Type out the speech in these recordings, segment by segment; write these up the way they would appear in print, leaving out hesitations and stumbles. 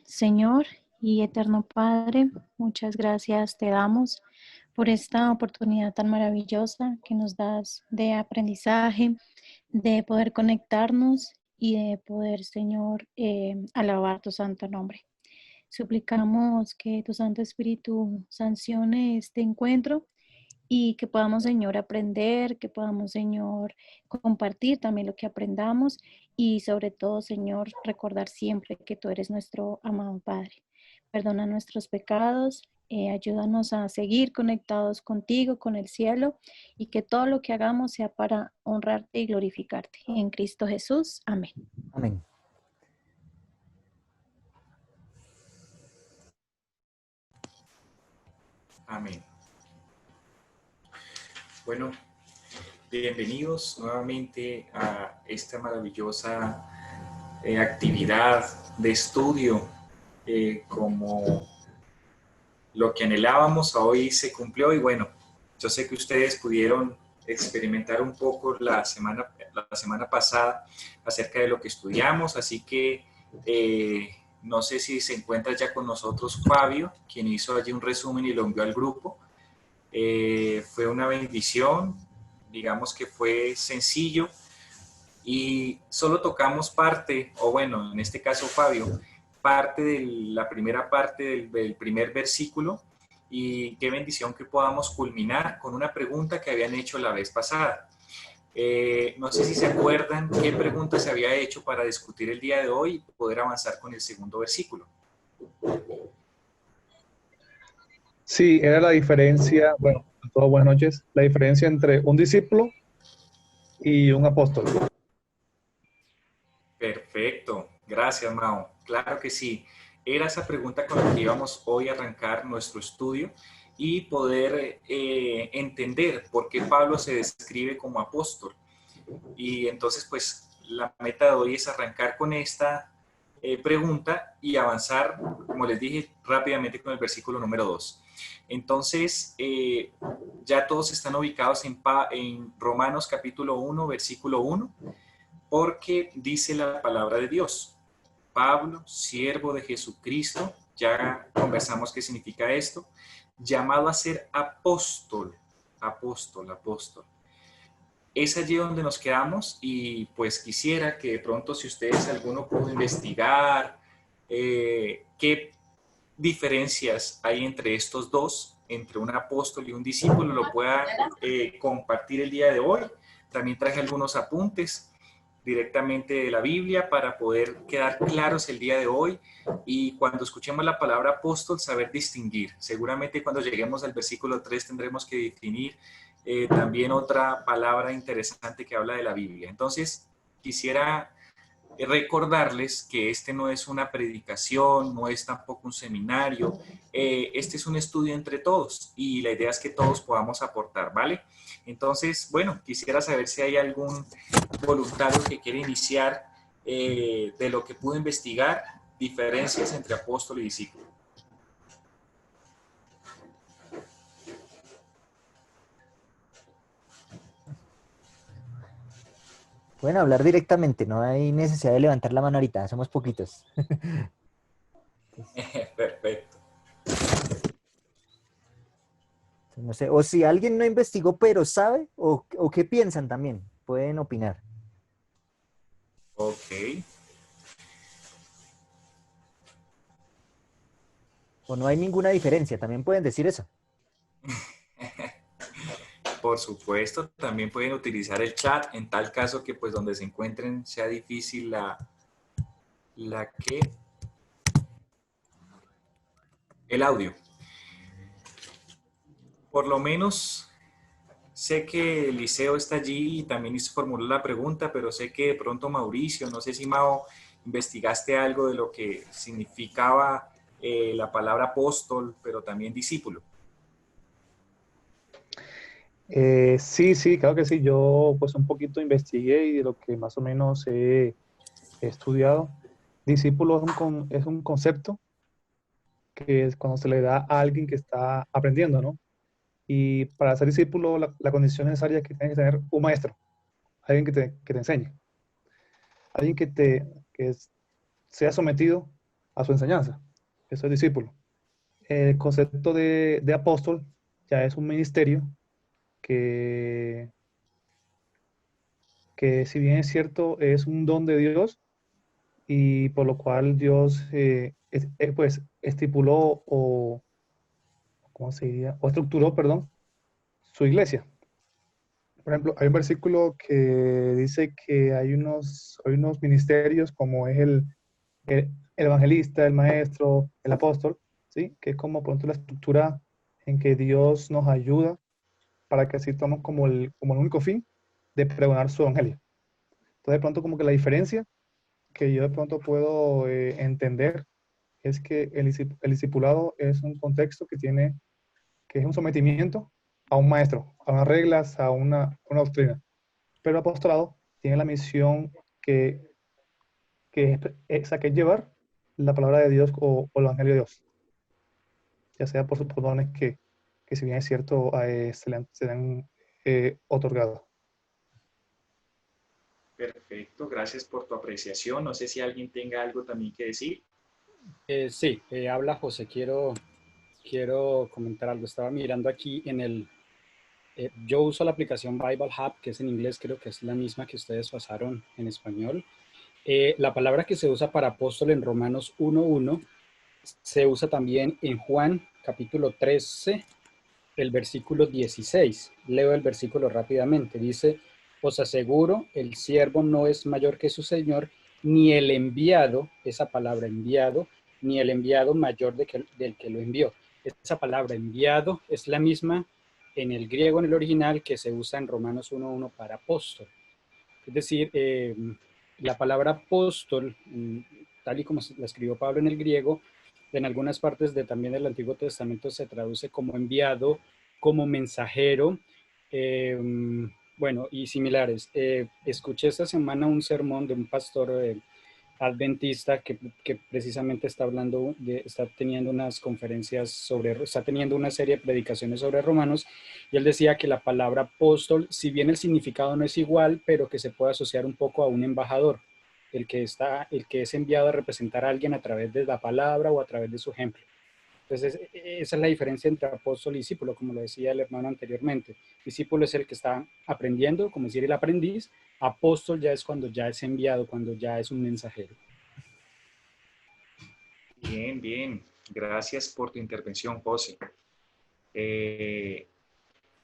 Señor y eterno Padre, muchas gracias te damos por esta oportunidad tan maravillosa que nos das de aprendizaje, de poder conectarnos y de poder, Señor, alabar tu santo nombre. Suplicamos que tu Santo Espíritu sancione este encuentro y que podamos, Señor, aprender, que podamos, Señor, compartir también lo que aprendamos y sobre todo, Señor, recordar siempre que tú eres nuestro amado Padre. Perdona nuestros pecados, ayúdanos a seguir conectados contigo, con el cielo, y que todo lo que hagamos sea para honrarte y glorificarte. En Cristo Jesús. Amén. Amén. Amén. Bueno, bienvenidos nuevamente a esta maravillosa actividad de estudio. Como lo que anhelábamos hoy se cumplió y bueno, yo sé que ustedes pudieron experimentar un poco la semana pasada acerca de lo que estudiamos, así que no sé si se encuentra ya con nosotros Fabio, quien hizo allí un resumen y lo envió al grupo. Fue una bendición, digamos que fue sencillo y solo tocamos parte, o bueno, en este caso Fabio, parte de la primera parte del primer versículo, y qué bendición que podamos culminar con una pregunta que habían hecho la vez pasada. No sé si se acuerdan qué pregunta se había hecho para discutir el día de hoy y poder avanzar con el segundo versículo. Sí, era la diferencia, bueno, a todos buenas noches, la diferencia entre un discípulo y un apóstol. Perfecto, gracias Mao. Claro que sí, era esa pregunta con la que íbamos hoy a arrancar nuestro estudio y poder entender por qué Pablo se describe como apóstol. Y entonces pues la meta de hoy es arrancar con esta pregunta y avanzar, como les dije, rápidamente con el versículo número 2. Entonces, ya todos están ubicados en Romanos capítulo 1, versículo 1, porque dice la palabra de Dios: Pablo, siervo de Jesucristo, ya conversamos qué significa esto, llamado a ser apóstol, apóstol. Es allí donde nos quedamos y pues quisiera que de pronto, si ustedes alguno pudo investigar qué diferencias hay entre estos dos, entre un apóstol y un discípulo, lo pueda compartir el día de hoy. También traje algunos apuntes directamente de la Biblia para poder quedar claros el día de hoy y cuando escuchemos la palabra apóstol saber distinguir. Seguramente cuando lleguemos al versículo 3 tendremos que definir también otra palabra interesante que habla de la Biblia. Entonces quisiera recordarles que este no es una predicación, no es tampoco un seminario, este es un estudio entre todos y la idea es que todos podamos aportar, ¿vale? Entonces, bueno, quisiera saber si hay algún voluntario que quiere iniciar de lo que pudo investigar, diferencias entre apóstol y discípulo. Pueden hablar directamente, no hay necesidad de levantar la mano ahorita, somos poquitos. Perfecto. No sé, o si alguien no investigó pero sabe, o qué piensan también, pueden opinar. Ok. O no hay ninguna diferencia, también pueden decir eso. Por supuesto, también pueden utilizar el chat en tal caso que pues donde se encuentren sea difícil el audio. Por lo menos sé que Eliseo está allí y también formuló la pregunta, pero sé que de pronto Mauricio, no sé si Mao, investigaste algo de lo que significaba la palabra apóstol, pero también discípulo. Sí, claro que sí. Yo pues un poquito investigué y de lo que más o menos he estudiado. Discípulo es un concepto que es cuando se le da a alguien que está aprendiendo, ¿no? Y para ser discípulo la condición necesaria es que tienes que tener un maestro, alguien que te enseñe, alguien sea sometido a su enseñanza. Eso es discípulo. El concepto de apóstol ya es un ministerio que, que si bien es cierto, es un don de Dios y por lo cual Dios pues estipuló o, ¿cómo se diría? O estructuró, perdón, su iglesia. Por ejemplo, hay un versículo que dice que hay unos ministerios como es el evangelista, el maestro, el apóstol, ¿sí? Que es como pronto la estructura en que Dios nos ayuda para que así tomemos como el único fin de pregonar su evangelio. Entonces, de pronto como que la diferencia que yo de pronto puedo entender es que el discipulado es un contexto que es un sometimiento a un maestro, a unas reglas, a una doctrina. Pero el apostolado tiene la misión que es llevar la palabra de Dios o el evangelio de Dios, ya sea por sus dones que si bien es cierto, se le han otorgado. Perfecto, gracias por tu apreciación. No sé si alguien tenga algo también que decir. Sí, habla José. Quiero comentar algo. Estaba mirando aquí en yo uso la aplicación Bible Hub, que es en inglés, creo que es la misma que ustedes pasaron en español. La palabra que se usa para apóstol en Romanos 1:1 se usa también en Juan capítulo 13, el versículo 16. Leo el versículo rápidamente. Dice, os aseguro, el siervo no es mayor que su señor, ni el enviado, esa palabra enviado, ni el enviado mayor del que lo envió. Esa palabra enviado es la misma en el griego, en el original, que se usa en Romanos 1:1 para apóstol. Es decir, la palabra apóstol, tal y como la escribió Pablo en el griego, en algunas partes también del Antiguo Testamento se traduce como enviado, como mensajero, eh, bueno, y similares. Escuché esta semana un sermón de un pastor adventista que precisamente está teniendo unas conferencias está teniendo una serie de predicaciones sobre Romanos, y él decía que la palabra apóstol, si bien el significado no es igual, pero que se puede asociar un poco a un embajador, el que es enviado a representar a alguien a través de la palabra o a través de su ejemplo. Entonces, esa es la diferencia entre apóstol y discípulo, como lo decía el hermano anteriormente. Discípulo es el que está aprendiendo, como decir el aprendiz. Apóstol ya es cuando ya es enviado, cuando ya es un mensajero. Bien, bien. Gracias por tu intervención, José.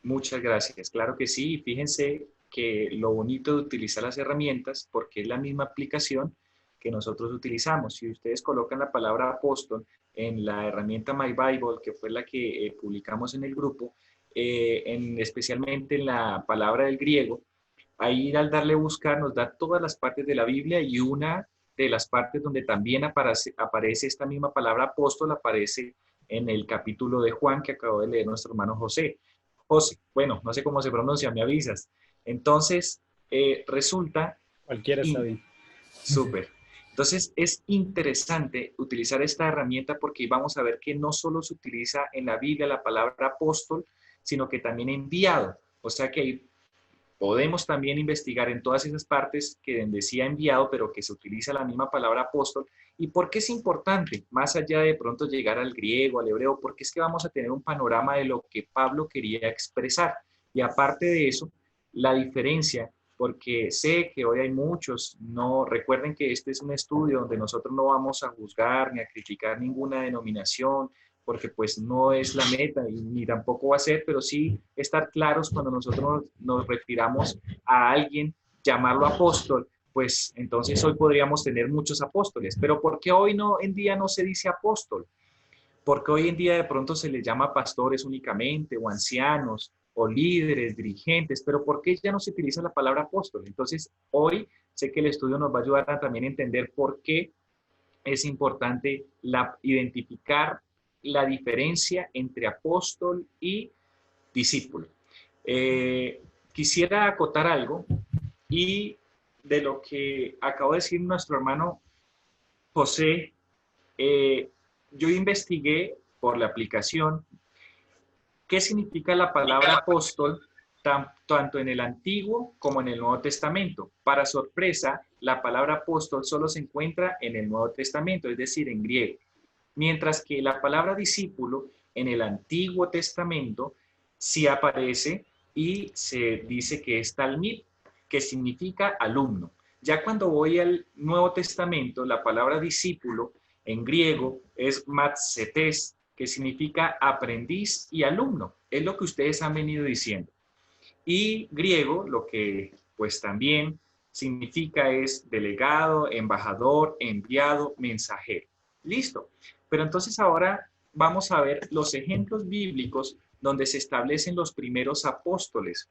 Muchas gracias. Claro que sí. Fíjense que lo bonito de utilizar las herramientas, porque es la misma aplicación que nosotros utilizamos. Si ustedes colocan la palabra apóstol en la herramienta My Bible, que fue la que publicamos en el grupo, especialmente en la palabra del griego, ahí al darle buscar nos da todas las partes de la Biblia, y una de las partes donde también aparece esta misma palabra apóstol aparece en el capítulo de Juan que acabó de leer nuestro hermano José. José, bueno, no sé cómo se pronuncia, me avisas. Entonces, resulta... Cualquiera está bien. Súper. Entonces, es interesante utilizar esta herramienta porque vamos a ver que no solo se utiliza en la Biblia la palabra apóstol, sino que también enviado. O sea que podemos también investigar en todas esas partes que decía enviado, pero que se utiliza la misma palabra apóstol. ¿Y por qué es importante? Más allá de pronto llegar al griego, al hebreo, porque es que vamos a tener un panorama de lo que Pablo quería expresar. Y aparte de eso, la diferencia, porque sé que hoy hay muchos, no recuerden que este es un estudio donde nosotros no vamos a juzgar ni a criticar ninguna denominación, porque pues no es la meta y ni tampoco va a ser, pero sí estar claros cuando nosotros nos refiramos a alguien, llamarlo apóstol, pues entonces hoy podríamos tener muchos apóstoles. Pero ¿por qué hoy no, en día no se dice apóstol? Porque hoy en día de pronto se les llama pastores únicamente, o ancianos, o líderes, dirigentes, pero ¿por qué ya no se utiliza la palabra apóstol? Entonces, hoy sé que el estudio nos va a ayudar a también entender por qué es importante identificar la diferencia entre apóstol y discípulo. Quisiera acotar algo y de lo que acabo de decir nuestro hermano José, yo investigué por la aplicación qué significa la palabra apóstol, tanto en el Antiguo como en el Nuevo Testamento. Para sorpresa, la palabra apóstol solo se encuentra en el Nuevo Testamento, es decir, en griego. Mientras que la palabra discípulo en el Antiguo Testamento sí aparece y se dice que es talmid, que significa alumno. Ya cuando voy al Nuevo Testamento, la palabra discípulo en griego es matsetes, que significa aprendiz y alumno. Es lo que ustedes han venido diciendo. Y griego, lo que pues también significa es delegado, embajador, enviado, mensajero. Listo. Pero entonces ahora vamos a ver los ejemplos bíblicos donde se establecen los primeros apóstoles.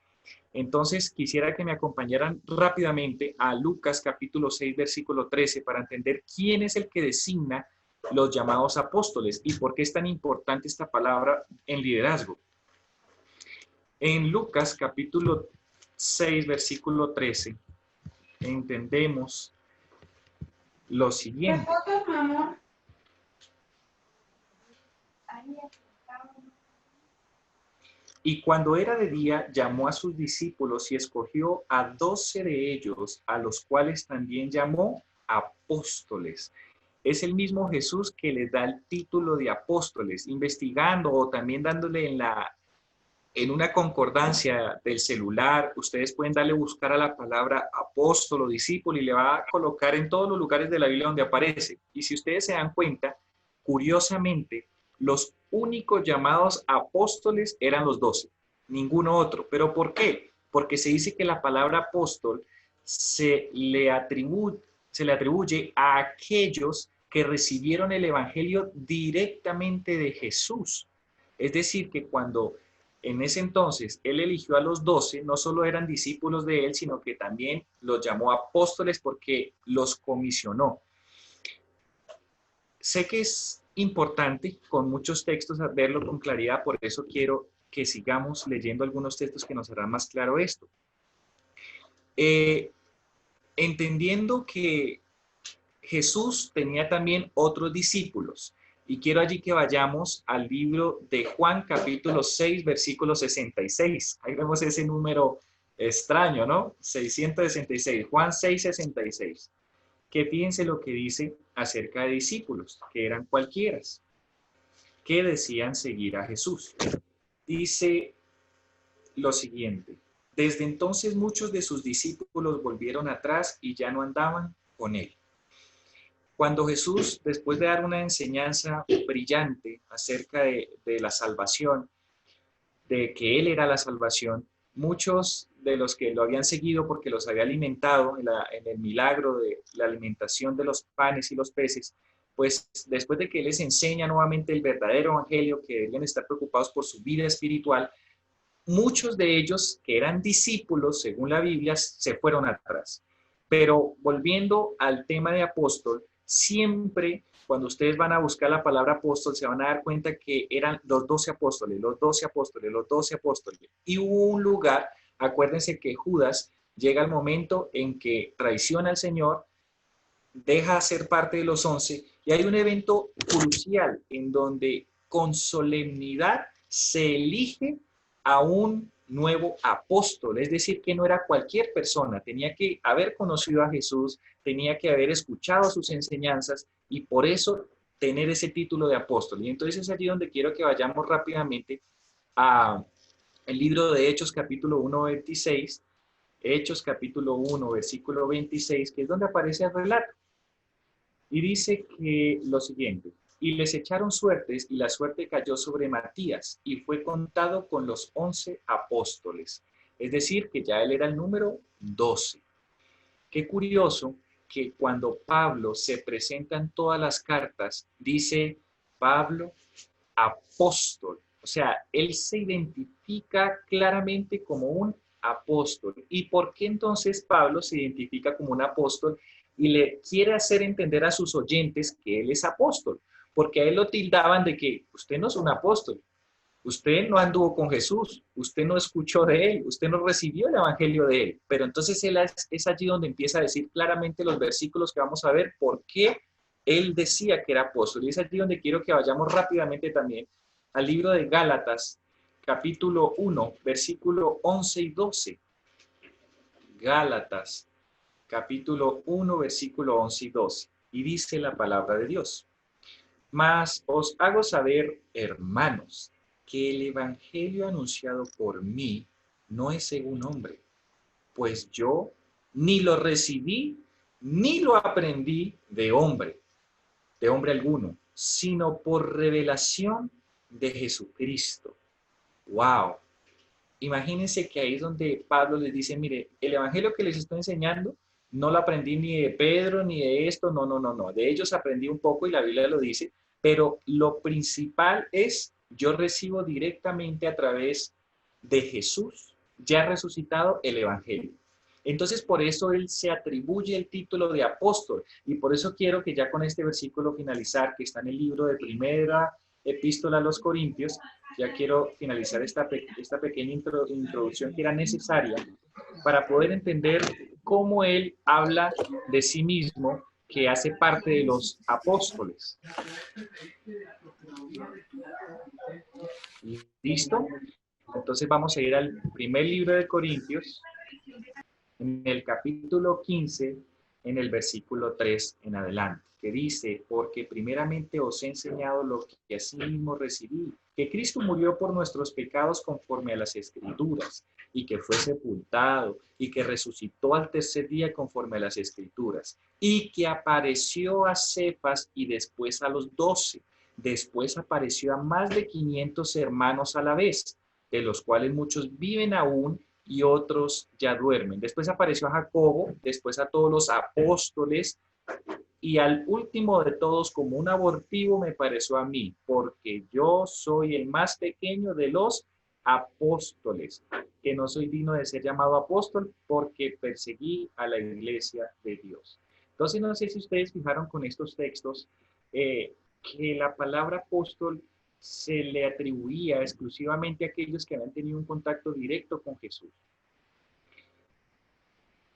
Entonces quisiera que me acompañaran rápidamente a Lucas capítulo 6, versículo 13 para entender quién es el que designa los llamados apóstoles y por qué es tan importante esta palabra en liderazgo. En Lucas capítulo 6, versículo 13, entendemos lo siguiente. Y cuando era de día, llamó a sus discípulos y escogió a 12 de ellos, a los cuales también llamó apóstoles. Es el mismo Jesús que les da el título de apóstoles, investigando o también dándole en una concordancia del celular. Ustedes pueden darle a buscar a la palabra apóstol o discípulo y le va a colocar en todos los lugares de la Biblia donde aparece. Y si ustedes se dan cuenta, curiosamente, los únicos llamados apóstoles eran los 12, ninguno otro. ¿Pero por qué? Porque se dice que la palabra apóstol se le atribuye a aquellos que recibieron el evangelio directamente de Jesús. Es decir, que cuando en ese entonces él eligió a los 12, no solo eran discípulos de él, sino que también los llamó apóstoles porque los comisionó. Sé que es importante con muchos textos verlo con claridad, por eso quiero que sigamos leyendo algunos textos que nos harán más claro esto. Entendiendo que Jesús tenía también otros discípulos, y quiero allí que vayamos al libro de Juan capítulo 6, versículo 66. Ahí vemos ese número extraño, ¿no? 666, Juan 6, 66. Que fíjense lo que dice acerca de discípulos, que eran cualquiera, que decían seguir a Jesús. Dice lo siguiente: desde entonces muchos de sus discípulos volvieron atrás y ya no andaban con él. Cuando Jesús, después de dar una enseñanza brillante acerca de la salvación, de que Él era la salvación, muchos de los que lo habían seguido porque los había alimentado en el milagro de la alimentación de los panes y los peces, pues después de que Él les enseña nuevamente el verdadero evangelio, que deben estar preocupados por su vida espiritual, muchos de ellos que eran discípulos, según la Biblia, se fueron atrás. Pero volviendo al tema de apóstol, siempre cuando ustedes van a buscar la palabra apóstol se van a dar cuenta que eran los 12 apóstoles, los 12 apóstoles, los 12 apóstoles. Y hubo un lugar, acuérdense que Judas llega al momento en que traiciona al Señor, deja de ser parte de los 11 y hay un evento crucial en donde con solemnidad se elige a un nuevo apóstol, es decir, que no era cualquier persona, tenía que haber conocido a Jesús, tenía que haber escuchado sus enseñanzas y por eso tener ese título de apóstol. Y entonces es allí donde quiero que vayamos rápidamente a el libro de Hechos capítulo 1, 26, Hechos capítulo 1, versículo 26, que es donde aparece el relato. Y dice que lo siguiente: y les echaron suertes, y la suerte cayó sobre Matías, y fue contado con los 11 apóstoles. Es decir, que ya él era el número 12. Qué curioso que cuando Pablo se presenta en todas las cartas, dice Pablo, apóstol. O sea, él se identifica claramente como un apóstol. ¿Y por qué entonces Pablo se identifica como un apóstol y le quiere hacer entender a sus oyentes que él es apóstol? Porque a él lo tildaban de que usted no es un apóstol, usted no anduvo con Jesús, usted no escuchó de él, usted no recibió el evangelio de él. Pero entonces él es allí donde empieza a decir claramente los versículos que vamos a ver por qué él decía que era apóstol. Y es allí donde quiero que vayamos rápidamente también al libro de Gálatas, capítulo 1, versículo 11 y 12. Gálatas, capítulo 1, versículo 11 y 12. Y dice la palabra de Dios. Mas os hago saber, hermanos, que el evangelio anunciado por mí no es según hombre, pues yo ni lo recibí, ni lo aprendí de hombre alguno, sino por revelación de Jesucristo. ¡Wow! Imagínense que ahí es donde Pablo les dice, mire, el evangelio que les estoy enseñando no lo aprendí ni de Pedro ni de esto, no. De ellos aprendí un poco y la Biblia lo dice, pero lo principal es yo recibo directamente a través de Jesús, ya resucitado, el evangelio. Entonces, por eso él se atribuye el título de apóstol. Y por eso quiero que ya con este versículo finalizar, que está en el libro de Primera Epístola a los Corintios, ya quiero finalizar esta pequeña introducción que era necesaria para poder entender cómo él habla de sí mismo, que hace parte de los apóstoles. ¿Listo? Entonces vamos a ir al primer libro de Corintios, en el capítulo 15, en el versículo 3 en adelante, que dice, porque primeramente os he enseñado lo que asimismo recibí, que Cristo murió por nuestros pecados conforme a las Escrituras, y que fue sepultado, y que resucitó al tercer día conforme a las Escrituras, y que apareció a Cefas y después a los 12. Después apareció a más de 500 hermanos a la vez, de los cuales muchos viven aún y otros ya duermen. Después apareció a Jacobo, después a todos los apóstoles, y al último de todos, como un abortivo, me pareció a mí, porque yo soy el más pequeño de los apóstoles, que no soy digno de ser llamado apóstol, porque perseguí a la iglesia de Dios. Entonces, no sé si ustedes fijaron con estos textos que la palabra apóstol se le atribuía exclusivamente a aquellos que habían tenido un contacto directo con Jesús.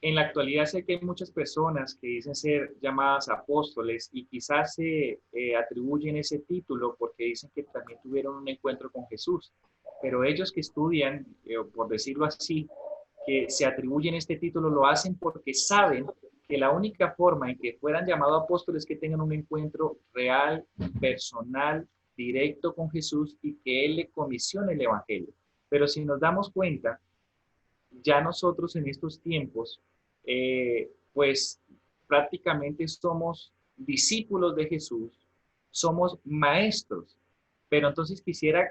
En la actualidad sé que hay muchas personas que dicen ser llamadas apóstoles y quizás se atribuyen ese título porque dicen que también tuvieron un encuentro con Jesús. Pero ellos que estudian, por decirlo así, que se atribuyen este título, lo hacen porque saben que la única forma en que fueran llamados apóstoles es que tengan un encuentro real, personal, directo con Jesús y que Él le comisione el Evangelio. Pero si nos damos cuenta, ya nosotros en estos tiempos, pues prácticamente somos discípulos de Jesús, somos maestros. Pero entonces quisiera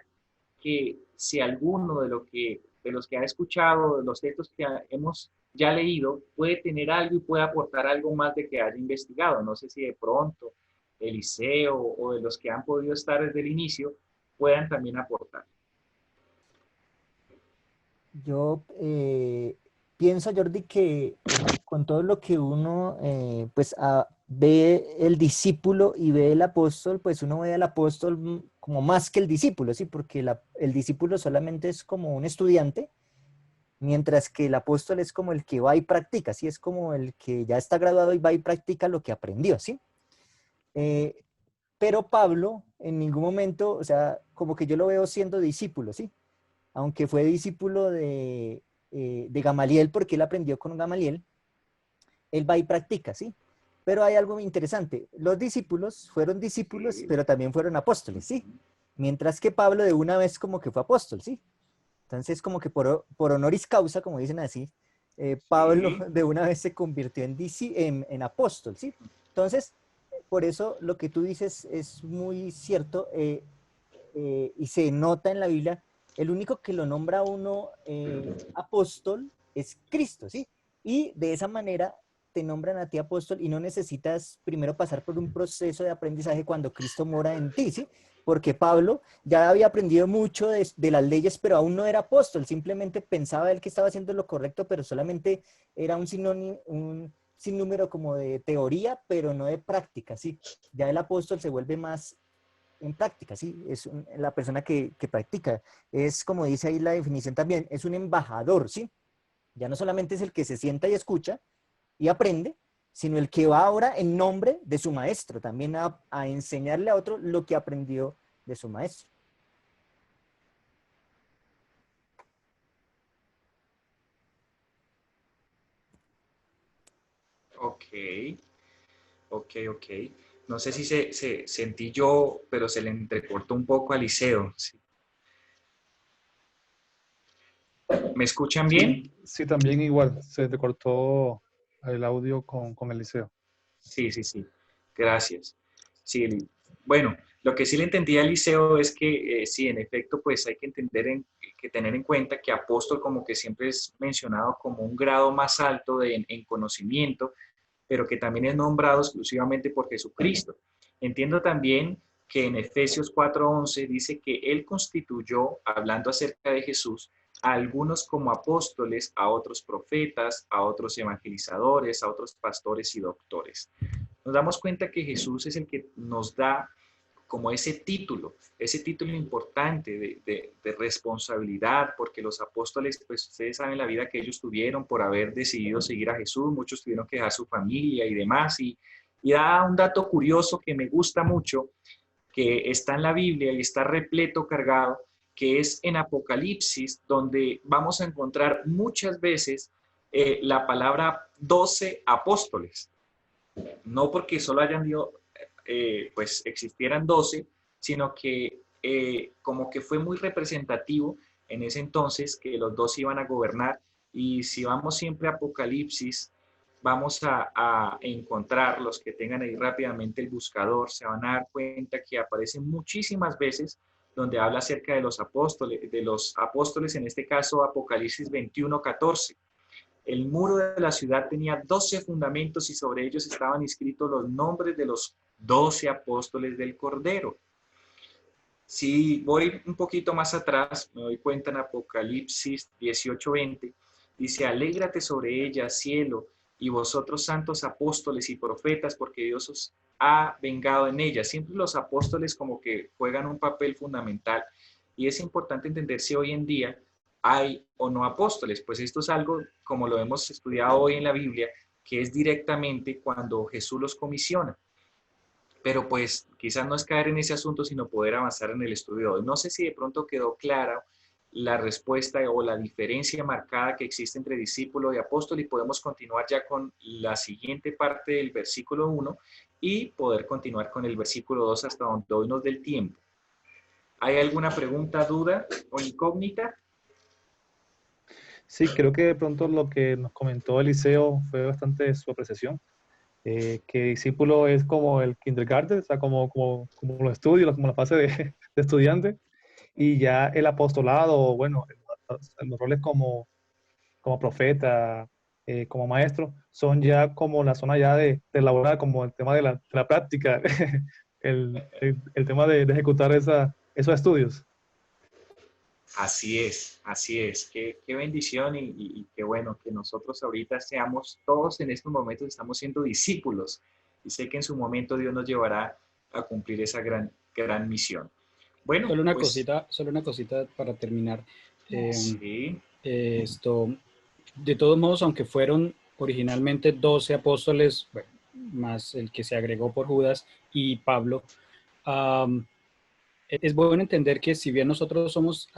que si alguno de los que ha escuchado, de los textos que hemos ya leído, puede tener algo y puede aportar algo más de que haya investigado. No sé si de pronto Eliseo o de los que han podido estar desde el inicio puedan también aportar. Yo pienso, Jordi, que con todo lo que uno ve el discípulo y ve el apóstol, pues uno ve al apóstol como más que el discípulo, ¿sí? Porque el discípulo solamente es como un estudiante, mientras que el apóstol es como el que va y practica, ¿sí? Es como el que ya está graduado y va y practica lo que aprendió, ¿sí? Pero Pablo en ningún momento, o sea, como que yo lo veo siendo discípulo, ¿sí? Aunque fue discípulo de Gamaliel, porque él aprendió con Gamaliel, él va y practica, ¿sí? Pero hay algo muy interesante. Los discípulos fueron discípulos, pero también fueron apóstoles, ¿sí? Mientras que Pablo de una vez como que fue apóstol, ¿sí? Entonces como que por honoris causa, como dicen así, Pablo de una vez se convirtió en apóstol, ¿sí? Entonces, por eso lo que tú dices es muy cierto y se nota en la Biblia. El único que lo nombra a uno apóstol es Cristo, ¿sí? Y de esa manera te nombran a ti apóstol y no necesitas primero pasar por un proceso de aprendizaje cuando Cristo mora en ti, ¿sí? Porque Pablo ya había aprendido mucho de las leyes, pero aún no era apóstol, simplemente pensaba él que estaba haciendo lo correcto, pero solamente era un sinnúmero como de teoría, pero no de práctica, ¿sí? Ya el apóstol se vuelve más en práctica, ¿sí? Es la persona que practica. Es como dice ahí la definición también, es un embajador, ¿sí? Ya no solamente es el que se sienta y escucha y aprende, sino el que va ahora en nombre de su maestro, también a enseñarle a otro lo que aprendió de su maestro. Ok, ok. No sé si sentí yo, pero se le entrecortó un poco a Liceo. Sí. ¿Me escuchan bien? Sí, sí, también igual, se te cortó el audio con Eliseo. Sí. Gracias. Sí, bueno, lo que sí le entendí a Liceo es que sí, en efecto, pues hay que que tener en cuenta que apóstol como que siempre es mencionado como un grado más alto en conocimiento, pero que también es nombrado exclusivamente por Jesucristo. Entiendo también que en Efesios 4:11 dice que Él constituyó, hablando acerca de Jesús, a algunos como apóstoles, a otros profetas, a otros evangelizadores, a otros pastores y doctores. Nos damos cuenta que Jesús es el que nos da como ese título importante de responsabilidad, porque los apóstoles, pues ustedes saben la vida que ellos tuvieron por haber decidido seguir a Jesús, muchos tuvieron que dejar su familia y demás, y da un dato curioso que me gusta mucho, que está en la Biblia y está repleto, cargado, que es en Apocalipsis, donde vamos a encontrar muchas veces la palabra 12 apóstoles, no porque solo hayan pues existieran 12, sino que como que fue muy representativo en ese entonces que los 12 iban a gobernar. Y si vamos siempre a Apocalipsis, vamos a encontrar, los que tengan ahí rápidamente el buscador, se van a dar cuenta que aparecen muchísimas veces donde habla acerca de los apóstoles, en este caso Apocalipsis 21:14. El muro de la ciudad tenía 12 fundamentos y sobre ellos estaban inscritos los nombres de los 12 apóstoles del Cordero. Si voy un poquito más atrás, me doy cuenta en Apocalipsis 18:20, dice, alégrate sobre ella, cielo, y vosotros santos apóstoles y profetas, porque Dios os ha vengado en ella. Siempre los apóstoles como que juegan un papel fundamental y es importante entender si hoy en día hay o no apóstoles. Pues esto es algo, como lo hemos estudiado hoy en la Biblia, que es directamente cuando Jesús los comisiona. Pero pues quizás no es caer en ese asunto, sino poder avanzar en el estudio de hoy. No sé si de pronto quedó clara la respuesta o la diferencia marcada que existe entre discípulo y apóstol, y podemos continuar ya con la siguiente parte del versículo 1 y poder continuar con el versículo 2 hasta donde hoy nos dé el tiempo. ¿Hay alguna pregunta, duda o incógnita? Sí, creo que de pronto lo que nos comentó Eliseo fue bastante su apreciación, que discípulo es como el kindergarten, o sea, como los estudios, como la fase de estudiante, y ya el apostolado, bueno, los roles como profeta, como maestro, son ya como la zona ya de elaborar, como el tema de la práctica, el tema de ejecutar esos estudios. Así es. Qué bendición y qué bueno que nosotros ahorita seamos, todos en estos momentos estamos siendo discípulos y sé que en su momento Dios nos llevará a cumplir esa gran misión. Bueno, pues Solo una cosita para terminar. sí, De todos modos, aunque fueron originalmente 12 apóstoles, bueno, más el que se agregó por Judas y Pablo, um, es bueno entender que si bien nosotros somos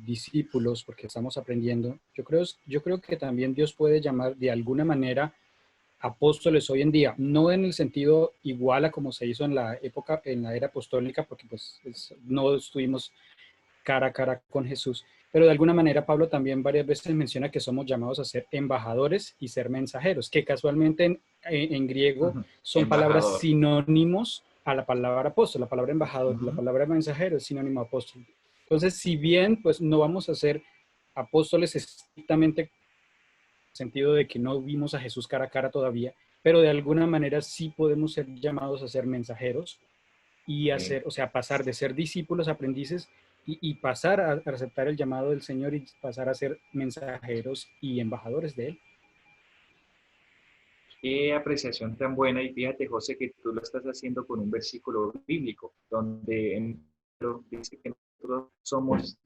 discípulos, porque estamos aprendiendo, yo creo que también Dios puede llamar de alguna manera apóstoles hoy en día, no en el sentido igual a como se hizo en la época, en la era apostólica, porque pues no estuvimos cara a cara con Jesús, pero de alguna manera Pablo también varias veces menciona que somos llamados a ser embajadores y ser mensajeros, que casualmente en griego son palabras embajador. sinónimos a la palabra apóstol, la palabra embajador, la palabra mensajero es sinónimo a apóstol. Entonces, si bien pues no vamos a ser apóstoles estrictamente en el sentido de que no vimos a Jesús cara a cara todavía, pero de alguna manera sí podemos ser llamados a ser mensajeros y Sí. hacer, o sea, pasar de ser discípulos, aprendices y pasar a aceptar el llamado del Señor y pasar a ser mensajeros y embajadores de Él. Qué apreciación tan buena y fíjate, José, que tú lo estás haciendo con un versículo bíblico, donde dice que nosotros somos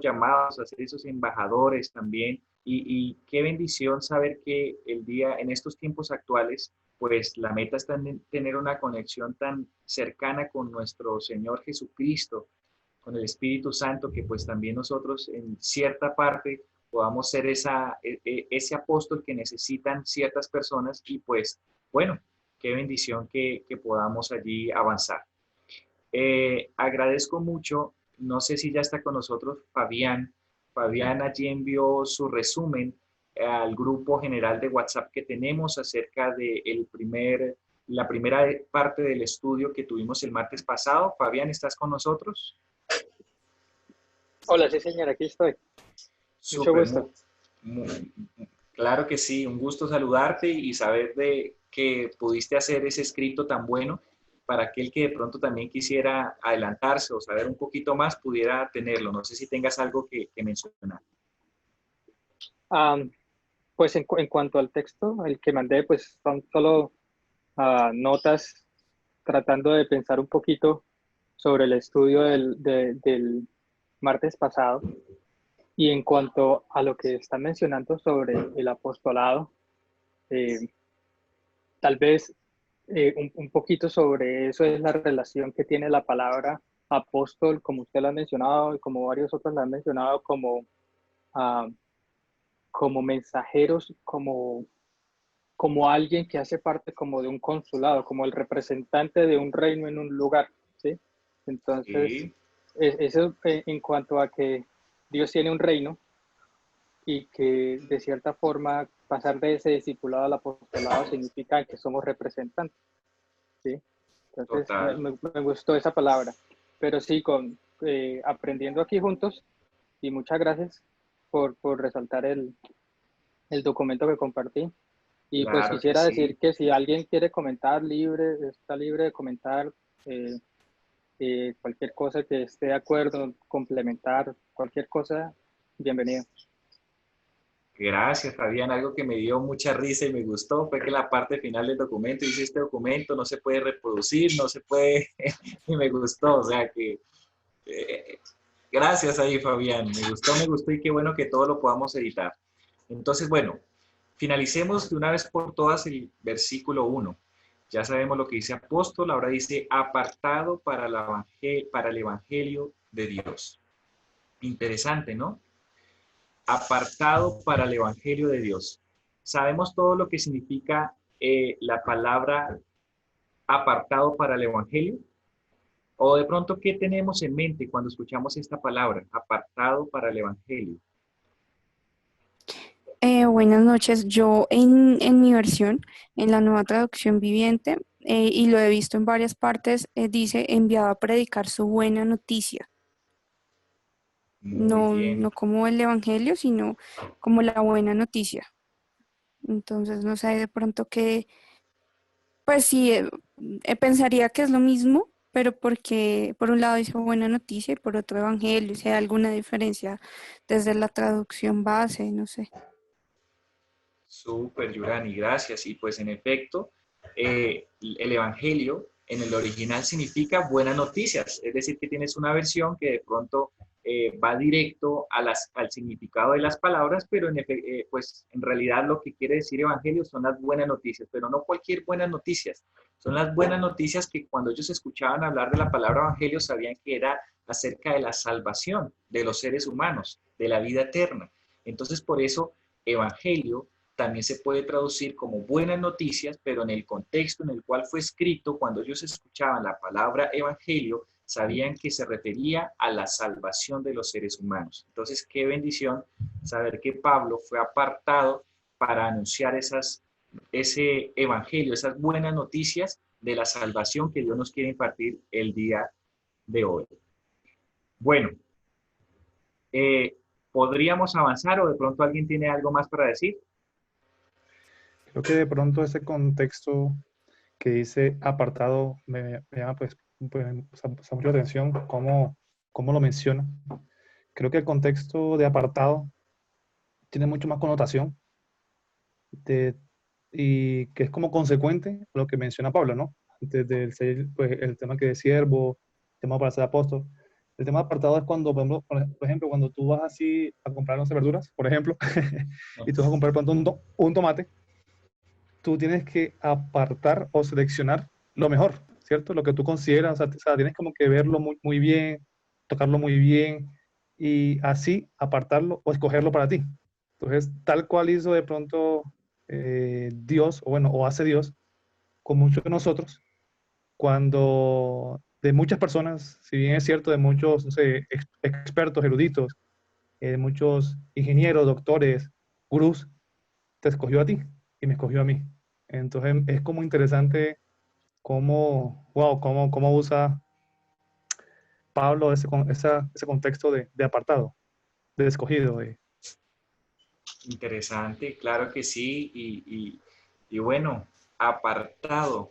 llamados a ser esos embajadores también y qué bendición saber que en estos tiempos actuales, pues la meta está en tener una conexión tan cercana con nuestro Señor Jesucristo, con el Espíritu Santo, que pues también nosotros en cierta parte podamos ser ese apóstol que necesitan ciertas personas y pues, bueno, qué bendición que podamos allí avanzar. Agradezco mucho, no sé si ya está con nosotros Fabián. Fabián allí envió su resumen al grupo general de WhatsApp que tenemos acerca de la primera parte del estudio que tuvimos el martes pasado. Fabián, ¿estás con nosotros? Hola, sí señor, aquí estoy. Mucho Súper, gusto. claro que sí, un gusto saludarte y saber de que pudiste hacer ese escrito tan bueno para aquel que de pronto también quisiera adelantarse o saber un poquito más, pudiera tenerlo. No sé si tengas algo que mencionar. Pues en cuanto al texto, el que mandé, pues son solo notas tratando de pensar un poquito sobre el estudio del martes pasado. Y en cuanto a lo que están mencionando sobre el apostolado, tal vez un poquito sobre eso es la relación que tiene la palabra apóstol, como usted lo ha mencionado y como varios otros lo han mencionado, ah, como mensajeros, como alguien que hace parte como de un consulado, como el representante de un reino en un lugar, ¿sí? Entonces, Sí, eso en cuanto a que Dios tiene un reino y que de cierta forma pasar de ese discipulado al apostolado significa que somos representantes, ¿sí? Entonces, total. me gustó esa palabra, pero sí, aprendiendo aquí juntos, y muchas gracias por resaltar el documento que compartí. Y pues Claro que quisiera sí. decir que si alguien quiere comentar, está libre de comentar cualquier cosa que esté de acuerdo, complementar, cualquier cosa, bienvenido. Gracias, Fabián. Algo que me dio mucha risa y me gustó fue que la parte final del documento dice: este documento no se puede reproducir, no se puede, y me gustó. O sea que, eh, gracias ahí, Fabián. Me gustó y qué bueno que todo lo podamos editar. Entonces, bueno, finalicemos de una vez por todas el versículo 1. Ya sabemos lo que dice apóstol, ahora dice apartado para el evangelio de Dios. Interesante, ¿no? Apartado para el Evangelio de Dios. ¿Sabemos todo lo que significa la palabra apartado para el Evangelio? O de pronto, ¿qué tenemos en mente cuando escuchamos esta palabra, apartado para el Evangelio? Buenas noches. Yo en mi versión, en la nueva traducción viviente, y lo he visto en varias partes, dice enviado a predicar su buena noticia. Muy No, bien. no como el evangelio, sino como la buena noticia. Entonces, no sé, de pronto que, pues sí, pensaría que es lo mismo, pero porque por un lado dice buena noticia y por otro evangelio, si hay alguna diferencia desde la traducción base, no sé. Súper, Yurani, gracias. Y pues en efecto, el Evangelio en el original significa buenas noticias, es decir, que tienes una versión que de pronto va directo al significado de las palabras, pero pues en realidad lo que quiere decir Evangelio son las buenas noticias, pero no cualquier buenas noticias, son las buenas noticias que cuando ellos escuchaban hablar de la palabra Evangelio sabían que era acerca de la salvación de los seres humanos, de la vida eterna. Entonces, por eso, Evangelio también se puede traducir como buenas noticias, pero en el contexto en el cual fue escrito, cuando ellos escuchaban la palabra evangelio, sabían que se refería a la salvación de los seres humanos. Entonces, qué bendición saber que Pablo fue apartado para anunciar ese evangelio, esas buenas noticias de la salvación que Dios nos quiere impartir el día de hoy. Bueno, ¿podríamos avanzar o de pronto alguien tiene algo más para decir? Creo que de pronto ese contexto que dice apartado me llama mucho la atención cómo lo menciona. Creo que el contexto de apartado tiene mucho más connotación y que es como consecuente a lo que menciona Pablo, ¿no? Desde pues, el tema que de siervo, el tema para ser apóstol. El tema de apartado es cuando, por ejemplo, cuando tú vas así a comprar, no sé, verduras, por ejemplo, y tú vas a comprar pronto un tomate, tú tienes que apartar o seleccionar lo mejor, ¿cierto? Lo que tú consideras, o sea, tienes como que verlo muy, muy bien, tocarlo muy bien, y así apartarlo o escogerlo para ti. Entonces, tal cual hizo de pronto Dios, o bueno, o hace Dios con muchos de nosotros, cuando de muchas personas, si bien es cierto, de muchos, no sé, expertos, eruditos, de muchos ingenieros, doctores, gurús, te escogió a ti y me escogió a mí. Entonces, es como interesante cómo, wow, cómo usa Pablo ese contexto de apartado, de escogido. Interesante, claro que sí. Y bueno, apartado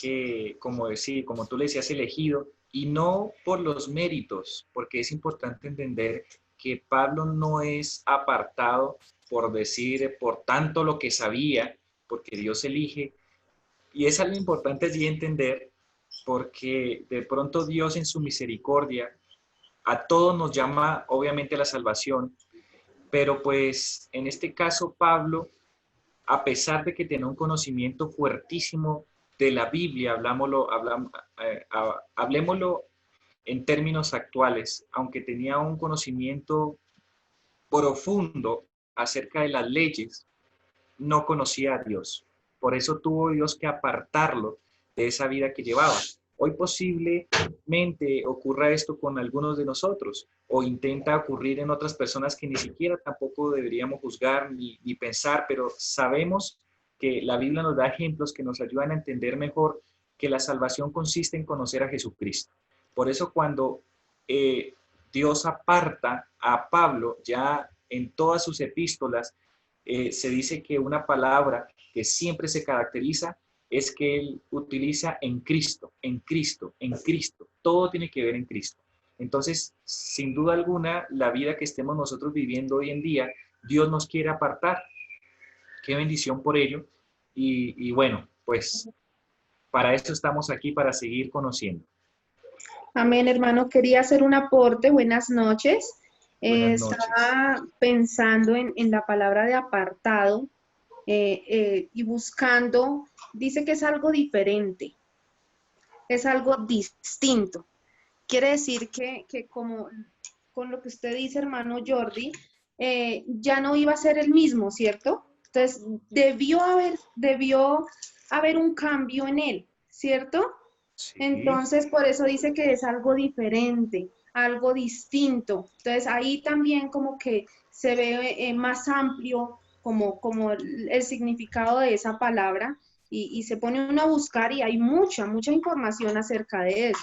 que, como decir, como tú le decías, elegido, y no por los méritos, porque es importante entender que Pablo no es apartado por decir, por tanto lo que sabía, porque Dios elige, y es algo importante allí entender, porque de pronto Dios en su misericordia a todos nos llama obviamente a la salvación, pero pues en este caso Pablo, a pesar de que tenía un conocimiento fuertísimo de la Biblia, hablemoslo en términos actuales, aunque tenía un conocimiento profundo acerca de las leyes, no conocía a Dios. Por eso tuvo Dios que apartarlo de esa vida que llevaba. Hoy posiblemente ocurra esto con algunos de nosotros o intenta ocurrir en otras personas que ni siquiera tampoco deberíamos juzgar ni pensar, pero sabemos que la Biblia nos da ejemplos que nos ayudan a entender mejor que la salvación consiste en conocer a Jesucristo. Por eso cuando Dios aparta a Pablo ya en todas sus epístolas, se dice que una palabra que siempre se caracteriza es que él utiliza en Cristo, en Cristo, en Cristo. Todo tiene que ver en Cristo. Entonces, sin duda alguna, la vida que estemos nosotros viviendo hoy en día, Dios nos quiere apartar. Qué bendición por ello. Y bueno, pues para eso estamos aquí, para seguir conociendo. Amén, hermano. Quería hacer un aporte. Buenas noches. Buenas noches. Estaba pensando en la palabra de apartado y buscando, dice que es algo diferente, es algo distinto. Quiere decir que como con lo que usted dice, hermano Jordi, ya no iba a ser el mismo, ¿cierto? Entonces, debió haber un cambio en él, ¿cierto? Sí. Entonces, por eso dice que es algo diferente, algo distinto. Entonces, ahí también como que se ve más amplio como el significado de esa palabra y se pone uno a buscar y hay mucha información acerca de eso.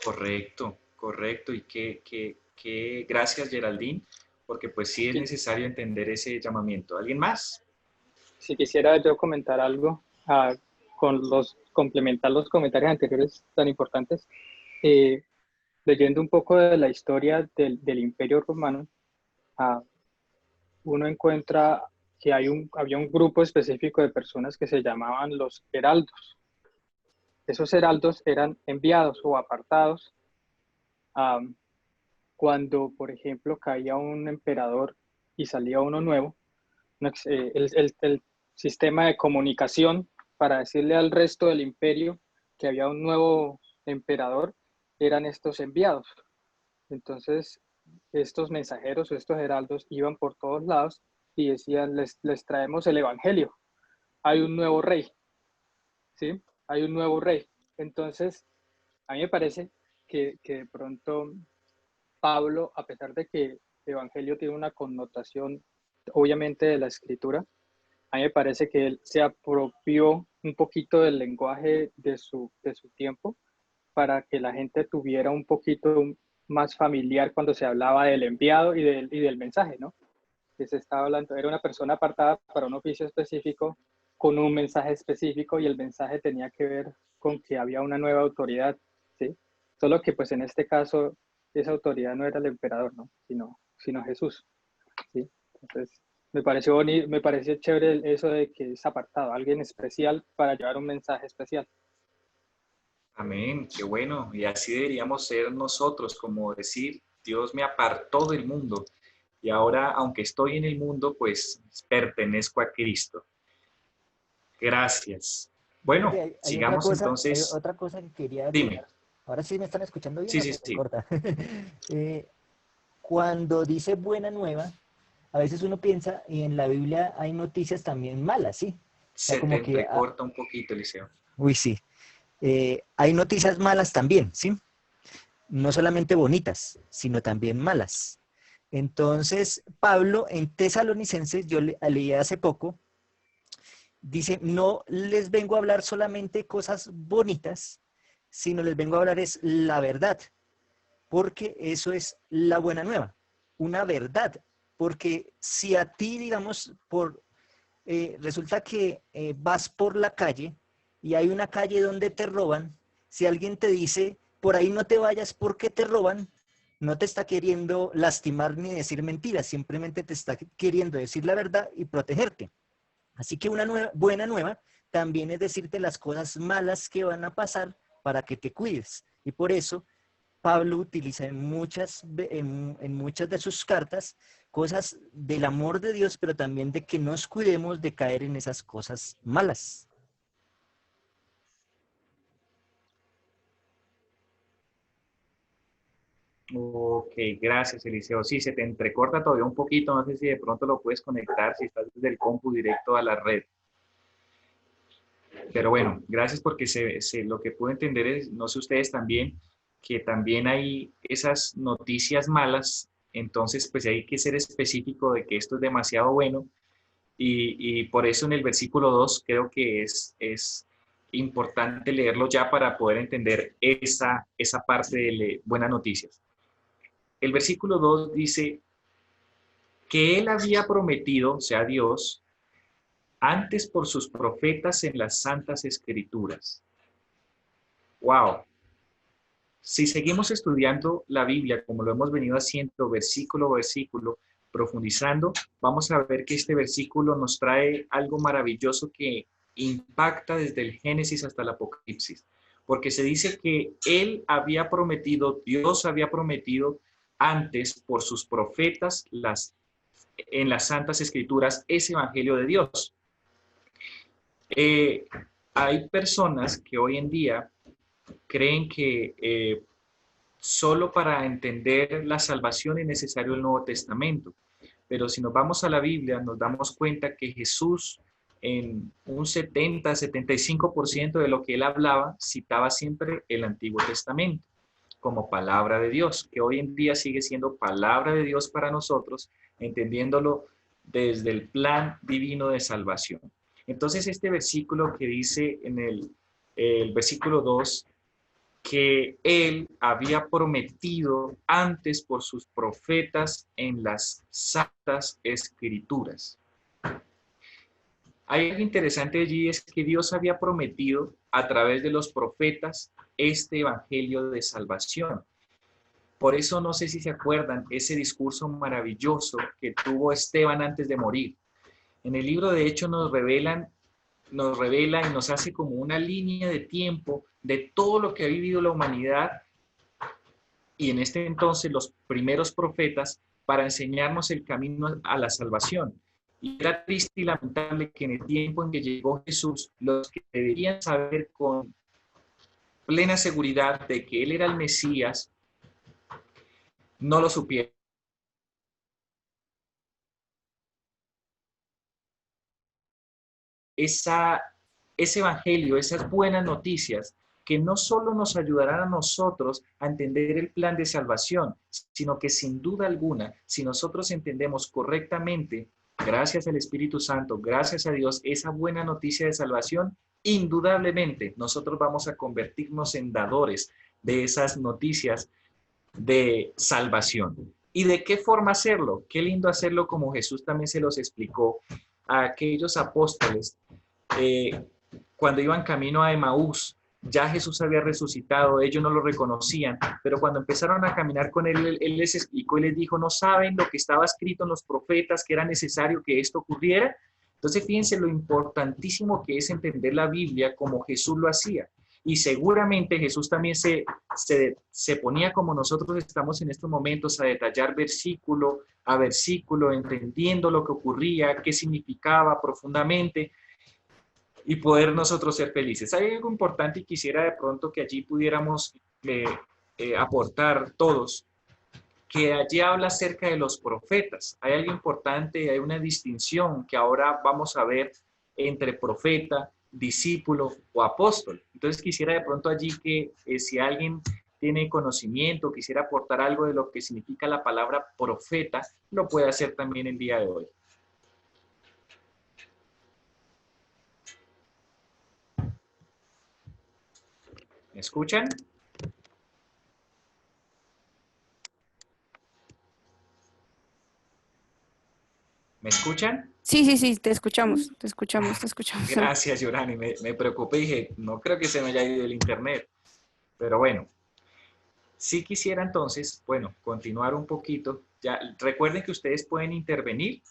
Correcto, correcto. Y que gracias, Geraldine, porque pues sí es necesario entender ese llamamiento. ¿Alguien más? Si quisiera yo comentar algo, complementar los comentarios anteriores tan importantes, leyendo un poco de la historia del Imperio Romano, uno encuentra que había un grupo específico de personas que se llamaban los heraldos. Esos heraldos eran enviados o apartados cuando, por ejemplo, caía un emperador y salía uno nuevo. El sistema de comunicación para decirle al resto del imperio que había un nuevo emperador eran estos enviados. Entonces, estos mensajeros o estos heraldos iban por todos lados y decían, les traemos el evangelio. Hay un nuevo rey, ¿sí? Hay un nuevo rey. Entonces, a mí me parece que de pronto Pablo, a pesar de que el evangelio tiene una connotación, obviamente, de la escritura, a mí me parece que él se apropió un poquito del lenguaje de su tiempo para que la gente tuviera un poquito más familiar cuando se hablaba del enviado y del mensaje, ¿no? Que se estaba hablando, era una persona apartada para un oficio específico, con un mensaje específico, y el mensaje tenía que ver con que había una nueva autoridad, ¿sí? Solo que pues en este caso esa autoridad no era el emperador, ¿no? Sino Jesús, ¿sí? Entonces me pareció bonito, me pareció chévere eso de que es apartado, alguien especial para llevar un mensaje especial. Amén, qué bueno. Y así deberíamos ser nosotros, como decir, Dios me apartó del mundo y ahora, aunque estoy en el mundo, pues pertenezco a Cristo. Gracias. Bueno, Hay sigamos entonces. otra cosa que quería decir. Dime. Ahora sí me están escuchando bien, Sí, o sí, se sí. corta. Cuando dice buena nueva, a veces uno piensa, y en la Biblia hay noticias también malas, ¿sí? O sea, Se te como que, entrecorta un poquito, Eliseo. uy, sí. Hay noticias malas también, ¿sí? No solamente bonitas, sino también malas. Entonces, Pablo en Tesalonicenses, yo leí hace poco, dice, no les vengo a hablar solamente cosas bonitas, sino les vengo a hablar es la verdad, porque eso es la buena nueva, una verdad. Porque si a ti, digamos, resulta que vas por la calle y hay una calle donde te roban, si alguien te dice, por ahí no te vayas porque te roban, no te está queriendo lastimar ni decir mentiras, simplemente te está queriendo decir la verdad y protegerte. Así que una buena nueva también es decirte las cosas malas que van a pasar para que te cuides. Y por eso Pablo utiliza en muchas de sus cartas cosas del amor de Dios, pero también de que nos cuidemos de caer en esas cosas malas. Ok, gracias, Eliseo. Sí, se te entrecorta todavía un poquito, no sé si de pronto lo puedes conectar, si estás desde el compu directo a la red. Pero bueno, gracias porque lo que pude entender es, no sé ustedes también, que también hay esas noticias malas, entonces pues hay que ser específico de que esto es demasiado bueno y por eso en el versículo 2 creo que es importante leerlo ya para poder entender esa parte de buenas noticias. El versículo 2 dice que él había prometido, o sea, Dios, antes por sus profetas en las santas escrituras. ¡Wow! Si seguimos estudiando la Biblia como lo hemos venido haciendo versículo a versículo, profundizando, vamos a ver que este versículo nos trae algo maravilloso que impacta desde el Génesis hasta el Apocalipsis, porque se dice que él había prometido, Dios había prometido antes por sus profetas en las Santas Escrituras ese Evangelio de Dios. Hay personas que hoy en día creen que solo para entender la salvación es necesario el Nuevo Testamento. Pero si nos vamos a la Biblia, nos damos cuenta que Jesús en un 70-75% de lo que él hablaba, citaba siempre el Antiguo Testamento como palabra de Dios, que hoy en día sigue siendo palabra de Dios para nosotros, entendiéndolo desde el plan divino de salvación. Entonces, este versículo que dice en el versículo 2, que él había prometido antes por sus profetas en las santas escrituras. Hay algo interesante allí, es que Dios había prometido a través de los profetas este evangelio de salvación. Por eso no sé si se acuerdan ese discurso maravilloso que tuvo Esteban antes de morir. En el libro de Hechos nos revela y nos hace como una línea de tiempo de todo lo que ha vivido la humanidad y en este entonces los primeros profetas para enseñarnos el camino a la salvación. Y era triste y lamentable que en el tiempo en que llegó Jesús, los que deberían saber con plena seguridad de que Él era el Mesías, no lo supieron. Ese evangelio, esas buenas noticias, que no solo nos ayudarán a nosotros a entender el plan de salvación, sino que sin duda alguna, si nosotros entendemos correctamente, gracias al Espíritu Santo, gracias a Dios, esa buena noticia de salvación, indudablemente nosotros vamos a convertirnos en dadores de esas noticias de salvación. ¿Y de qué forma hacerlo? Qué lindo hacerlo como Jesús también se los explicó a aquellos apóstoles cuando iban camino a Emaús. Ya Jesús había resucitado, ellos no lo reconocían, pero cuando empezaron a caminar con él, él les explicó y les dijo, ¿no saben lo que estaba escrito en los profetas, que era necesario que esto ocurriera? Entonces fíjense lo importantísimo que es entender la Biblia como Jesús lo hacía. Y seguramente Jesús también se ponía como nosotros estamos en estos momentos a detallar versículo a versículo, entendiendo lo que ocurría, qué significaba profundamente y poder nosotros ser felices. Hay algo importante y quisiera de pronto que allí pudiéramos aportar todos, que allí habla acerca de los profetas. Hay algo importante, hay una distinción que ahora vamos a ver entre profeta, discípulo o apóstol. Entonces quisiera de pronto allí que si alguien tiene conocimiento, quisiera aportar algo de lo que significa la palabra profeta, lo puede hacer también el día de hoy. ¿Me escuchan? ¿Me escuchan? Sí, te escuchamos, te escuchamos, te escuchamos. Gracias, Yorani. Me preocupé y dije, no creo que se me haya ido el internet. Pero bueno, sí quisiera entonces, bueno, continuar un poquito. Ya, recuerden que ustedes pueden intervenir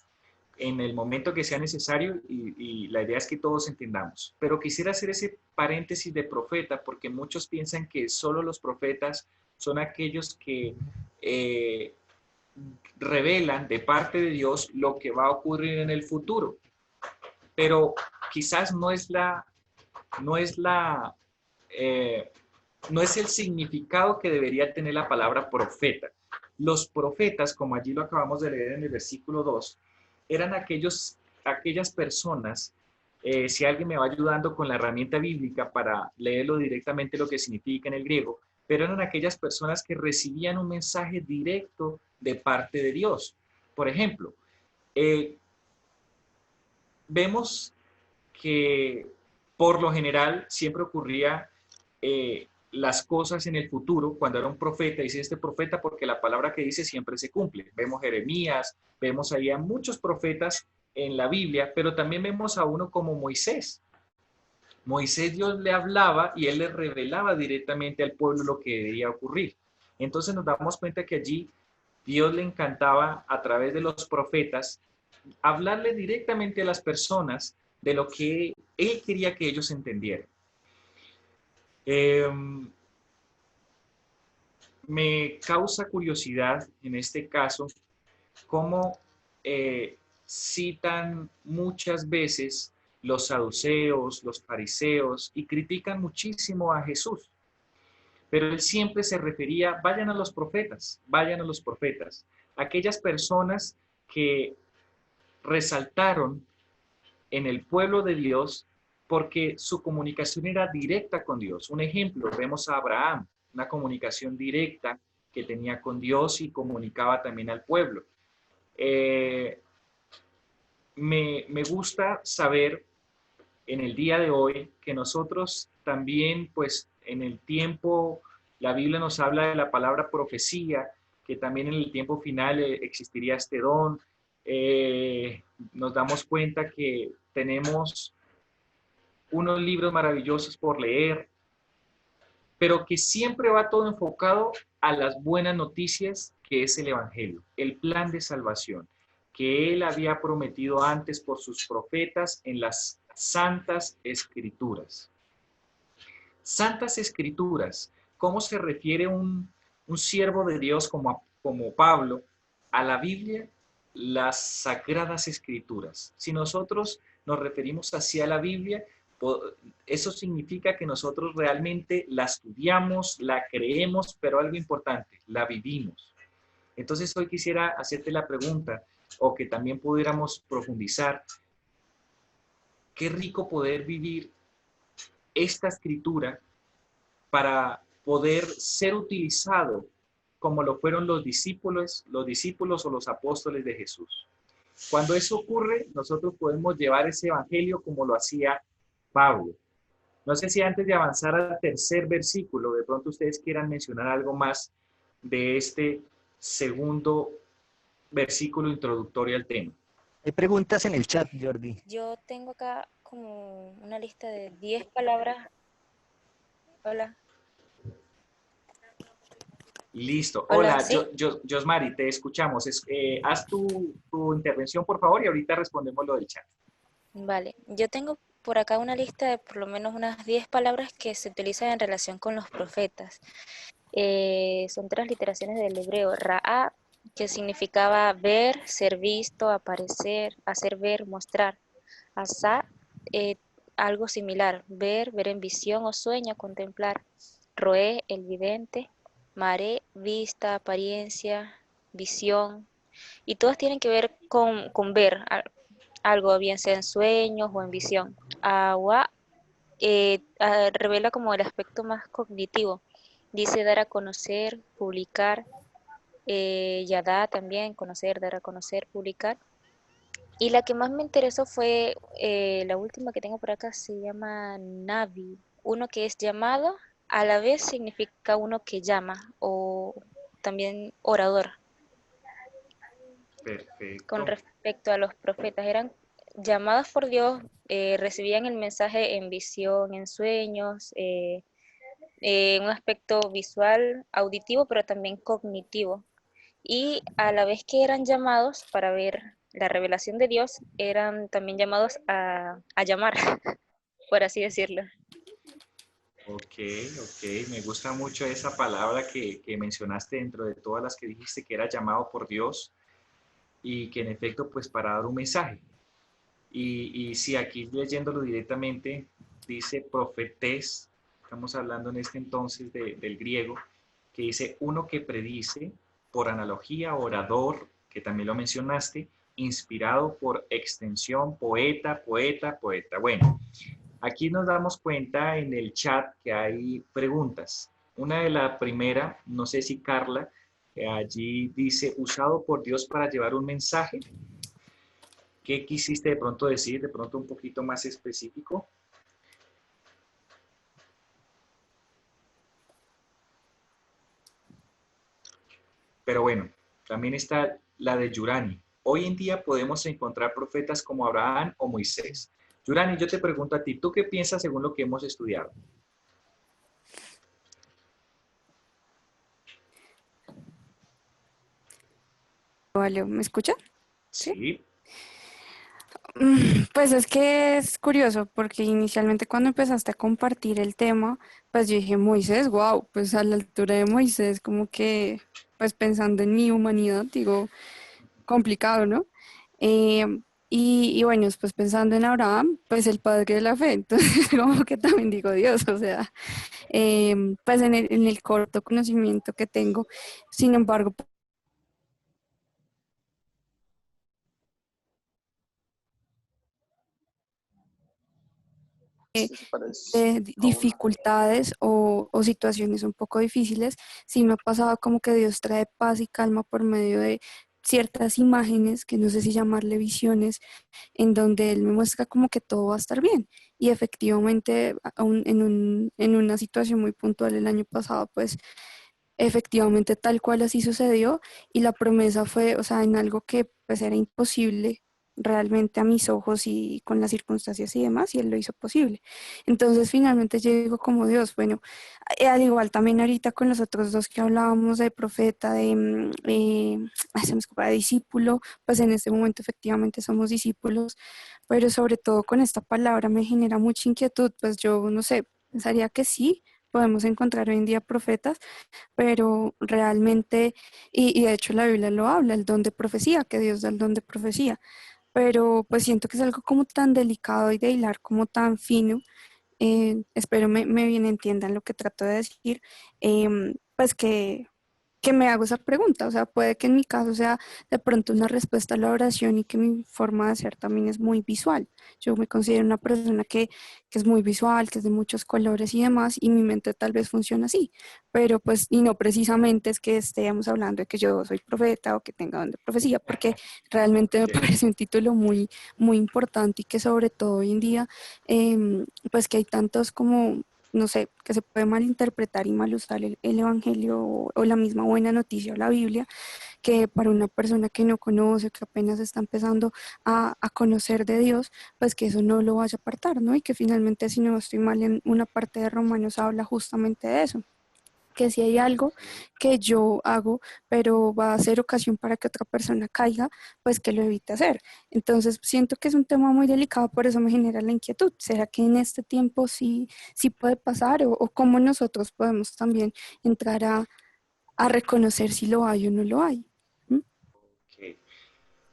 en el momento que sea necesario y la idea es que todos entendamos. Pero quisiera hacer ese paréntesis de profeta porque muchos piensan que solo los profetas son aquellos que revelan de parte de Dios lo que va a ocurrir en el futuro. Pero quizás no es el significado que debería tener la palabra profeta. Los profetas, como allí lo acabamos de leer en el versículo 2, eran aquellas personas, si alguien me va ayudando con la herramienta bíblica para leerlo directamente lo que significa en el griego, pero eran aquellas personas que recibían un mensaje directo de parte de Dios. Por ejemplo, vemos que por lo general siempre ocurría las cosas en el futuro, cuando era un profeta, dice este profeta porque la palabra que dice siempre se cumple. Vemos Jeremías, vemos ahí a muchos profetas en la Biblia, pero también vemos a uno como Moisés. Moisés, Dios le hablaba y él le revelaba directamente al pueblo lo que debía ocurrir. Entonces nos damos cuenta que allí Dios le encantaba a través de los profetas hablarle directamente a las personas de lo que él quería que ellos entendieran. Me causa curiosidad en este caso cómo citan muchas veces los saduceos, los fariseos y critican muchísimo a Jesús. Pero él siempre se refería, vayan a los profetas, aquellas personas que resaltaron en el pueblo de Dios porque su comunicación era directa con Dios. Un ejemplo, vemos a Abraham, una comunicación directa que tenía con Dios y comunicaba también al pueblo. Me gusta saber en el día de hoy que nosotros también, pues en el tiempo, la Biblia nos habla de la palabra profecía, que también en el tiempo final existiría este don. Nos damos cuenta que tenemos unos libros maravillosos por leer, pero que siempre va todo enfocado a las buenas noticias que es el Evangelio, el plan de salvación, que Él había prometido antes por sus profetas en las Santas Escrituras. Santas Escrituras, ¿cómo se refiere un siervo de Dios como Pablo a la Biblia? Las Sagradas Escrituras. Si nosotros nos referimos hacia la Biblia, eso significa que nosotros realmente la estudiamos, la creemos, pero algo importante, la vivimos. Entonces hoy quisiera hacerte la pregunta, o que también pudiéramos profundizar, qué rico poder vivir esta escritura para poder ser utilizado como lo fueron los discípulos o los apóstoles de Jesús. Cuando eso ocurre, nosotros podemos llevar ese evangelio como lo hacía Pablo. No sé si antes de avanzar al tercer versículo, de pronto ustedes quieran mencionar algo más de este segundo versículo introductorio al tema. Hay preguntas en el chat, Jordi. Yo tengo acá como una lista de 10 palabras. Hola. Listo. Hola, Hola, ¿sí? Josmari, te escuchamos. Haz tu intervención, por favor, y ahorita respondemos lo del chat. Vale. Yo tengo por acá una lista de por lo menos unas 10 palabras que se utilizan en relación con los profetas. Son transliteraciones del hebreo. Ra'a, que significaba ver, ser visto, aparecer, hacer ver, mostrar. Asa, algo similar, ver en visión o sueño, contemplar. Roé, el vidente, Maré, vista, apariencia, visión, y todas tienen que ver con ver algo, bien sea en sueños o en visión. Agua revela como el aspecto más cognitivo. Dice dar a conocer, publicar, Yadá también, conocer, dar a conocer, publicar. Y la que más me interesó fue la última que tengo por acá, se llama Navi, uno que es llamado, a la vez significa uno que llama, o también orador. Perfecto. Con respecto a los profetas, eran llamados por Dios, recibían el mensaje en visión, en sueños, un aspecto visual, auditivo, pero también cognitivo. Y a la vez que eran llamados para ver la revelación de Dios, eran también llamados a llamar, por así decirlo. Ok, me gusta mucho esa palabra que mencionaste dentro de todas las que dijiste, que era llamado por Dios y que en efecto pues para dar un mensaje. Y si aquí leyéndolo directamente dice profetés, estamos hablando en este entonces del griego, que dice uno que predice, por analogía, orador, que también lo mencionaste, inspirado por extensión, poeta. Bueno, aquí nos damos cuenta en el chat que hay preguntas. Una de la primera, no sé si Carla, allí dice, usado por Dios para llevar un mensaje. ¿Qué quisiste de pronto decir, de pronto un poquito más específico? Pero bueno, también está la de Yurani. Hoy en día podemos encontrar profetas como Abraham o Moisés. Yurani, yo te pregunto a ti, ¿tú qué piensas según lo que hemos estudiado? Vale, ¿me escucha? Sí. Pues es que es curioso porque inicialmente cuando empezaste a compartir el tema, pues yo dije, Moisés, wow, pues a la altura de Moisés, como que, pues pensando en mi humanidad, digo, complicado, ¿no? Eh, y bueno, después pensando en Abraham, pues el padre de la fe, entonces como que también digo Dios, o sea, pues en el corto conocimiento que tengo, sin embargo, dificultades o situaciones un poco difíciles, sí me ha pasado como que Dios trae paz y calma por medio de ciertas imágenes, que no sé si llamarle visiones, en donde Él me muestra como que todo va a estar bien. Y efectivamente, en una situación muy puntual el año pasado, pues efectivamente tal cual así sucedió y la promesa fue, o sea, en algo que pues era imposible realmente a mis ojos y con las circunstancias y demás, y él lo hizo posible. Entonces finalmente yo digo como Dios, bueno, al igual también ahorita con los otros dos que hablábamos de profeta, se me escapa, de discípulo, pues en este momento efectivamente somos discípulos, pero sobre todo con esta palabra me genera mucha inquietud, pues yo no sé, pensaría que sí, podemos encontrar hoy en día profetas, pero realmente, y de hecho la Biblia lo habla, el don de profecía, que Dios da el don de profecía, pero pues siento que es algo como tan delicado y de hilar como tan fino, espero me bien entiendan lo que trato de decir, pues que me hago esa pregunta, o sea, puede que en mi caso sea de pronto una respuesta a la oración y que mi forma de ser también es muy visual. Yo me considero una persona que es muy visual, que es de muchos colores y demás, y mi mente tal vez funciona así, pero pues, y no precisamente es que estemos hablando de que yo soy profeta o que tenga don de profecía, porque realmente me parece un título muy, muy importante y que sobre todo hoy en día, pues que hay tantos como no sé, que se puede malinterpretar y mal usar el Evangelio o la misma buena noticia o la Biblia, que para una persona que no conoce, que apenas está empezando a conocer de Dios, pues que eso no lo vaya a apartar, ¿no? Y que finalmente, si no estoy mal, en una parte de Romanos habla justamente de eso, que si hay algo que yo hago, pero va a ser ocasión para que otra persona caiga, pues que lo evite hacer. Entonces, siento que es un tema muy delicado, por eso me genera la inquietud. ¿Será que en este tiempo sí puede pasar o cómo nosotros podemos también entrar a reconocer si lo hay o no lo hay? ¿Mm? Ok.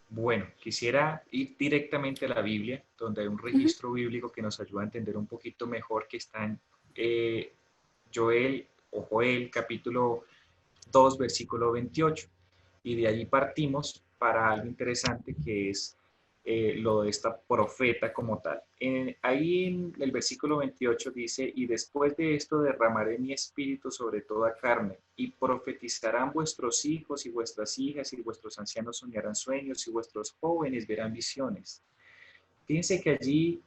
Bueno, quisiera ir directamente a la Biblia, donde hay un Ujú. registro bíblico que nos ayuda a entender un poquito mejor, que está en Joel o Joel capítulo 2, versículo 28. Y de allí partimos para algo interesante que es lo de esta profeta como tal. Ahí en el versículo 28 dice, y después de esto derramaré mi espíritu sobre toda carne, y profetizarán vuestros hijos y vuestras hijas, y vuestros ancianos soñarán sueños, y vuestros jóvenes verán visiones. Fíjense que allí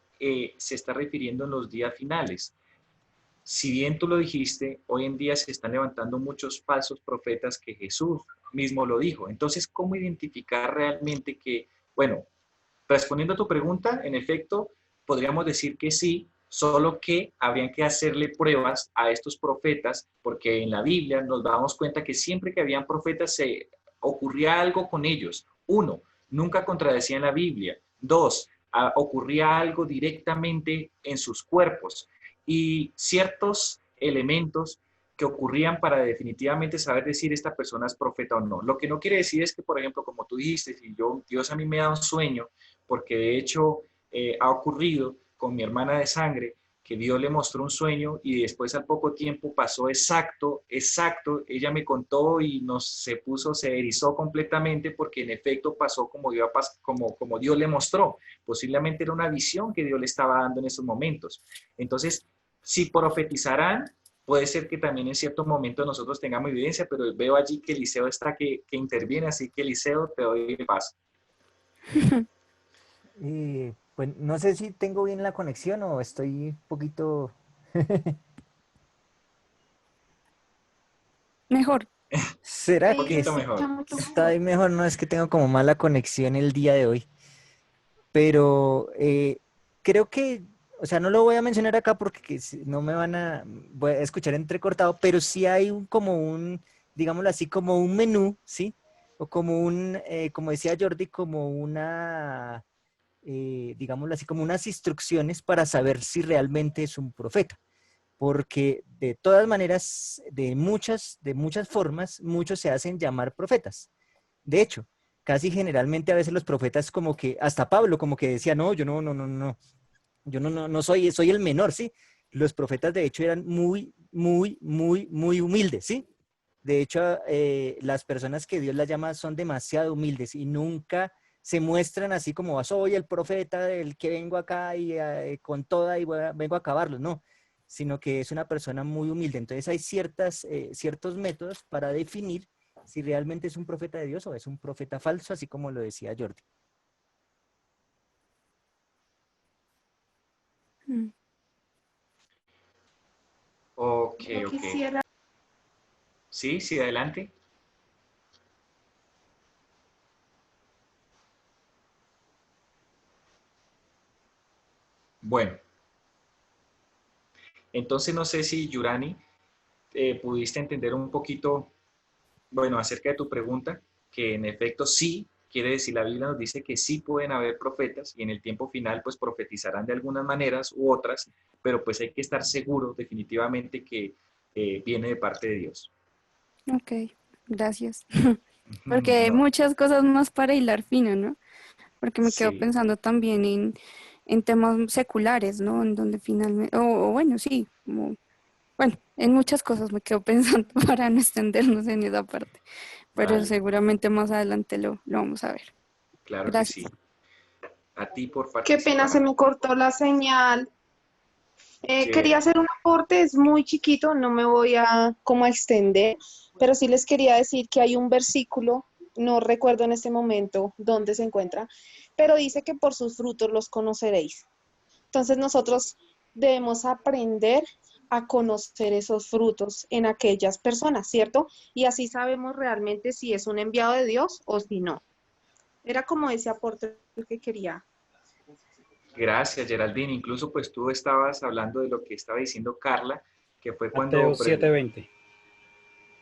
se está refiriendo en los días finales. Si bien tú lo dijiste, hoy en día se están levantando muchos falsos profetas que Jesús mismo lo dijo. Entonces, ¿cómo identificar realmente que, bueno, respondiendo a tu pregunta, en efecto, podríamos decir que sí, solo que habrían que hacerle pruebas a estos profetas, porque en la Biblia nos damos cuenta que siempre que habían profetas se ocurría algo con ellos. Uno, nunca contradecían la Biblia. Dos, ocurría algo directamente en sus cuerpos. Y ciertos elementos que ocurrían para definitivamente saber decir esta persona es profeta o no. Lo que no quiere decir es que, por ejemplo, como tú dijiste, si Dios a mí me da un sueño, porque de hecho ha ocurrido con mi hermana de sangre, que Dios le mostró un sueño y después al poco tiempo pasó exacto, ella me contó y se erizó completamente porque en efecto pasó como Dios le mostró. Posiblemente era una visión que Dios le estaba dando en esos momentos. Entonces, si profetizarán, puede ser que también en cierto momento nosotros tengamos evidencia, pero veo allí que Eliseo está que interviene, así que Eliseo, te doy el paso. Pues no sé si tengo bien la conexión o estoy un poquito... Mejor. ¿Será Un Ahí que se poquito mejor. escucha mucho está mejor. mejor? No, es que tengo como mala conexión el día de hoy. Pero creo que, o sea, no lo voy a mencionar acá porque no me voy a escuchar entrecortado, pero sí hay como un, digámoslo así, como un menú, ¿sí? O como como decía Jordi, como digámoslo así, como unas instrucciones para saber si realmente es un profeta. Porque de todas maneras, de muchas formas, muchos se hacen llamar profetas. De hecho, casi generalmente a veces los profetas como que, hasta Pablo como que decía, no, yo no soy el menor, ¿sí? Los profetas de hecho eran muy humildes, ¿sí? De hecho, las personas que Dios las llama son demasiado humildes y nunca se muestran así como soy el profeta del que vengo acá y con toda y vengo a acabarlos, no, sino que es una persona muy humilde. Entonces hay ciertos métodos para definir si realmente es un profeta de Dios o es un profeta falso, así como lo decía Jordi. Mm. Ok, Yo ok. quisiera, Sí, sí, adelante. Bueno, entonces no sé si Yurani pudiste entender un poquito, bueno, acerca de tu pregunta, que en efecto sí, quiere decir, la Biblia nos dice que sí pueden haber profetas y en el tiempo final pues profetizarán de algunas maneras u otras, pero pues hay que estar seguro definitivamente que viene de parte de Dios. Ok, gracias. Porque hay No, muchas cosas más para hilar fino, ¿no? Porque me quedo sí, pensando también en temas seculares, ¿no? En donde finalmente, o bueno, sí, bueno, en muchas cosas me quedo pensando para no extendernos en esa parte, pero vale, seguramente más adelante lo vamos a ver. claro que Gracias. sí. A ti por qué pena, se participar. me cortó la señal. Quería Que, hacer un aporte, es muy chiquito, no me voy a como a extender, pero sí les quería decir que hay un versículo, no recuerdo en este momento dónde se encuentra, pero dice que por sus frutos los conoceréis. Entonces nosotros debemos aprender a conocer esos frutos en aquellas personas, ¿cierto? Y así sabemos realmente si es un enviado de Dios o si no. Era como ese aporte que quería. gracias, Geraldine. Incluso pues tú estabas hablando de lo que estaba diciendo Carla, que fue Mateo cuando... 7:20.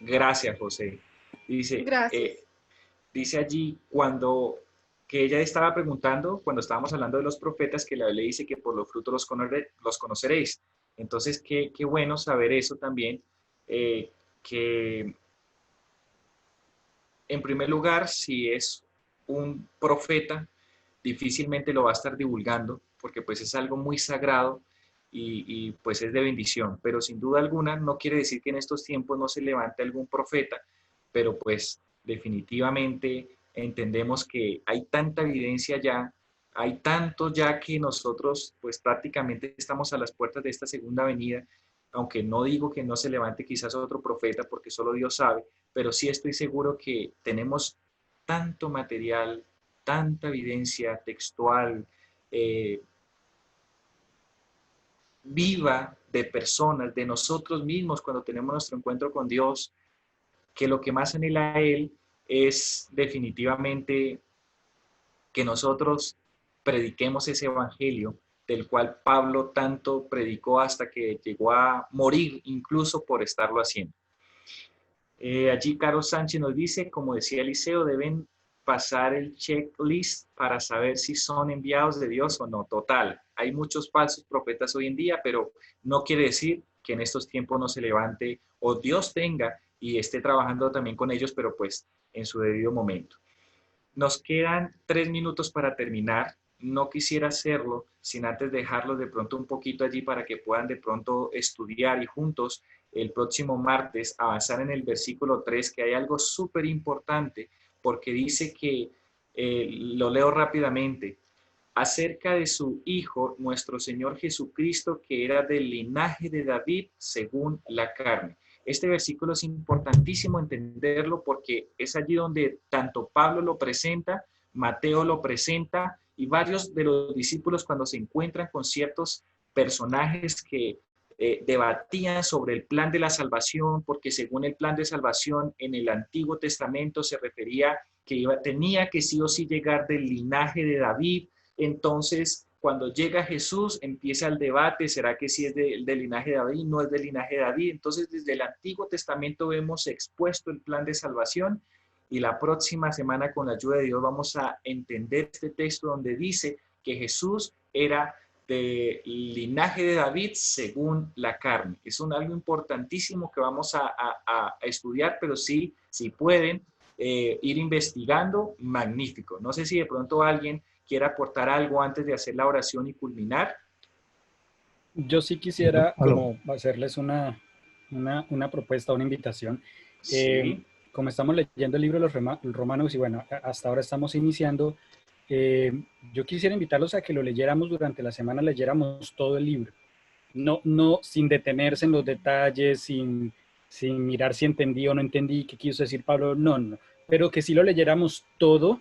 Gracias, José. Dice, Gracias. dice allí cuando que ella estaba preguntando, cuando estábamos hablando de los profetas, que la Biblia dice que por los frutos los conoceréis. Entonces, qué bueno saber eso también, que en primer lugar, si es un profeta, difícilmente lo va a estar divulgando, porque pues es algo muy sagrado y pues es de bendición. Pero sin duda alguna no quiere decir que en estos tiempos no se levante algún profeta, pero pues definitivamente entendemos que hay tanta evidencia ya, hay tanto ya que nosotros pues prácticamente estamos a las puertas de esta segunda venida, aunque no digo que no se levante quizás otro profeta porque solo Dios sabe, pero sí estoy seguro que tenemos tanto material, tanta evidencia textual, viva de personas, de nosotros mismos cuando tenemos nuestro encuentro con Dios, que lo que más anhela Él es definitivamente que nosotros prediquemos ese evangelio del cual Pablo tanto predicó hasta que llegó a morir incluso por estarlo haciendo. Allí Carlos Sánchez nos dice, como decía Eliseo, deben pasar el checklist para saber si son enviados de Dios o no. Total, hay muchos falsos profetas hoy en día, pero no quiere decir que en estos tiempos no se levante o Dios tenga y esté trabajando también con ellos, pero pues en su debido momento. Nos quedan 3 minutos para terminar. No quisiera hacerlo sin antes dejarlos de pronto un poquito allí para que puedan de pronto estudiar y juntos el próximo martes avanzar en el versículo 3, que hay algo súper importante porque dice que, lo leo rápidamente, acerca de su Hijo, nuestro Señor Jesucristo, que era del linaje de David según la carne. Este versículo es importantísimo entenderlo porque es allí donde tanto Pablo lo presenta, Mateo lo presenta y varios de los discípulos cuando se encuentran con ciertos personajes que debatían sobre el plan de la salvación, porque según el plan de salvación en el Antiguo Testamento se refería que tenía que sí o sí llegar del linaje de David. Entonces, cuando llega Jesús, empieza el debate, ¿será que sí es del linaje de David? No es del linaje de David. Entonces, desde el Antiguo Testamento vemos expuesto el plan de salvación y la próxima semana, con la ayuda de Dios, vamos a entender este texto donde dice que Jesús era del linaje de David según la carne. Es algo importantísimo que vamos a estudiar, pero sí, si pueden ir investigando, magnífico. No sé si de pronto alguien quiere aportar algo antes de hacer la oración y culminar. Yo sí quisiera Aló. como hacerles una propuesta, una invitación. Sí. Como estamos leyendo el libro de los Romanos y bueno, hasta ahora estamos iniciando, yo quisiera invitarlos a que lo leyéramos durante la semana, leyéramos todo el libro. No sin detenerse en los detalles, sin mirar si entendí o no entendí qué quiso decir Pablo, no. Pero que sí lo leyéramos todo,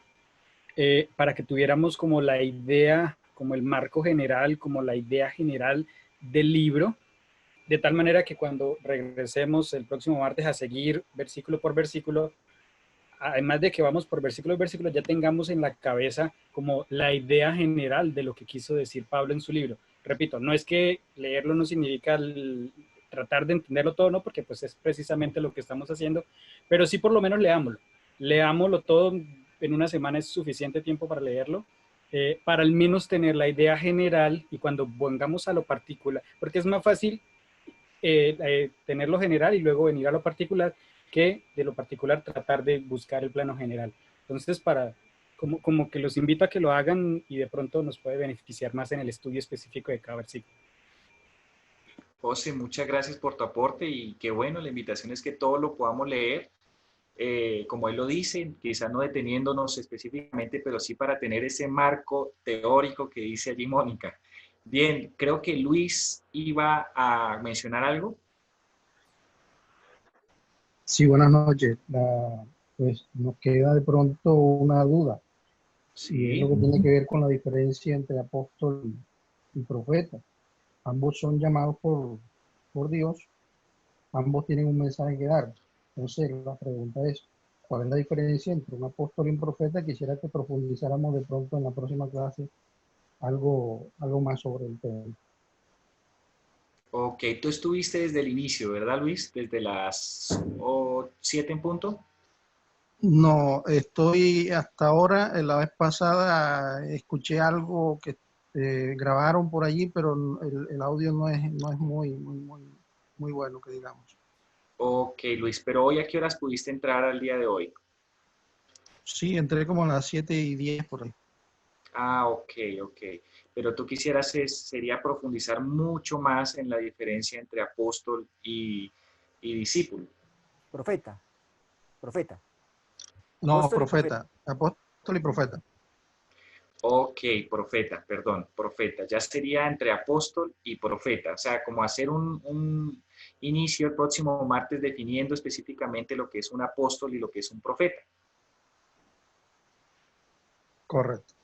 para que tuviéramos como la idea, como el marco general, como la idea general del libro, de tal manera que cuando regresemos el próximo martes a seguir versículo por versículo, además de que vamos por versículo por versículo, ya tengamos en la cabeza como la idea general de lo que quiso decir Pablo en su libro. Repito, no es que leerlo no significa tratar de entenderlo todo, no, porque pues es precisamente lo que estamos haciendo, pero sí por lo menos leámoslo todo. En una semana es suficiente tiempo para leerlo, para al menos tener la idea general y cuando vengamos a lo particular, porque es más fácil tener lo general y luego venir a lo particular que de lo particular tratar de buscar el plano general. Entonces, como que los invito a que lo hagan y de pronto nos puede beneficiar más en el estudio específico de cada versículo. José, muchas gracias por tu aporte y qué bueno, la invitación es que todos lo podamos leer. Como él lo dice, quizás no deteniéndonos específicamente, pero sí para tener ese marco teórico que dice allí Mónica. Bien, creo que Luis iba a mencionar algo. Sí, buenas noches. Pues nos queda de pronto una duda. Si es lo que tiene que ver con la diferencia entre apóstol y profeta. Ambos son llamados por Dios, ambos tienen un mensaje que dar. Entonces la pregunta es, ¿cuál es la diferencia entre un apóstol y un profeta? Quisiera que profundizáramos de pronto en la próxima clase algo más sobre el tema. Ok, tú estuviste desde el inicio, ¿verdad, Luis? Desde las 7 en punto. No, estoy hasta ahora, la vez pasada escuché algo que grabaron por allí, pero el audio no es muy bueno, que digamos. Ok, Luis, pero hoy ¿a qué horas pudiste entrar al día de hoy? Sí, entré como a las 7:10 por ahí. Ah, ok. pero tú quisieras sería profundizar mucho más en la diferencia entre apóstol y discípulo. Profeta. Profeta. No, Apóstol y profeta. profeta. Apóstol y profeta. Ok, profeta, perdón, profeta. Ya sería entre apóstol y profeta. O sea, como hacer un inicio el próximo martes definiendo específicamente lo que es un apóstol y lo que es un profeta. Correcto.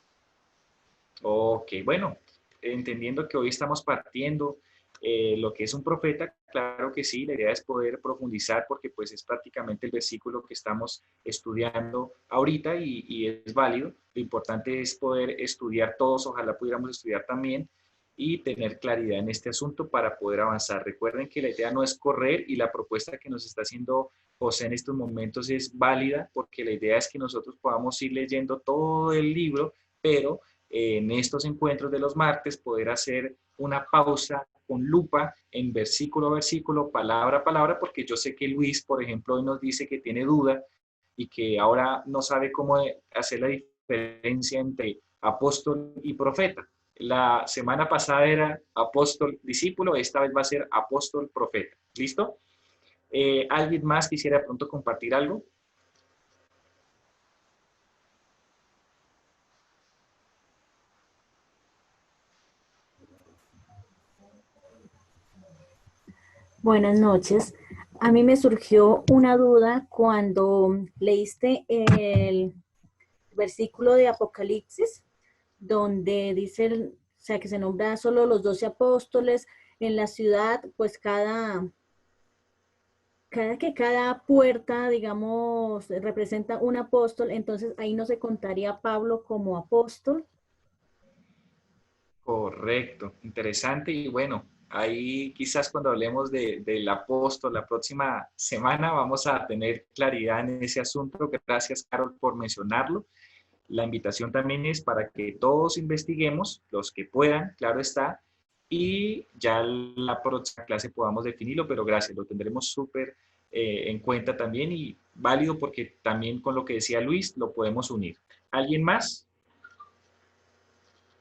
Ok, bueno, entendiendo que hoy estamos partiendo lo que es un profeta, claro que sí, la idea es poder profundizar porque pues es prácticamente el versículo que estamos estudiando ahorita y es válido. Lo importante es poder estudiar todos, ojalá pudiéramos estudiar también y tener claridad en este asunto para poder avanzar. Recuerden que la idea no es correr y la propuesta que nos está haciendo José en estos momentos es válida porque la idea es que nosotros podamos ir leyendo todo el libro, pero en estos encuentros de los martes poder hacer una pausa con lupa en versículo a versículo, palabra a palabra, porque yo sé que Luis, por ejemplo, hoy nos dice que tiene duda y que ahora no sabe cómo hacer la diferencia entre apóstol y profeta. La semana pasada era apóstol discípulo, esta vez va a ser apóstol profeta. ¿Listo? ¿Alguien más quisiera de pronto compartir algo? Buenas noches. A mí me surgió una duda cuando leíste el versículo de Apocalipsis, donde dice, o sea, que se nombra solo los 12 apóstoles en la ciudad, pues cada puerta, digamos, representa un apóstol, entonces ahí no se contaría Pablo como apóstol. Correcto, interesante y bueno, ahí quizás cuando hablemos del apóstol la próxima semana vamos a tener claridad en ese asunto. Gracias, Carol, por mencionarlo. La invitación también es para que todos investiguemos, los que puedan, claro está, y ya la próxima clase podamos definirlo, pero gracias, lo tendremos súper en cuenta también y válido porque también con lo que decía Luis lo podemos unir. ¿Alguien más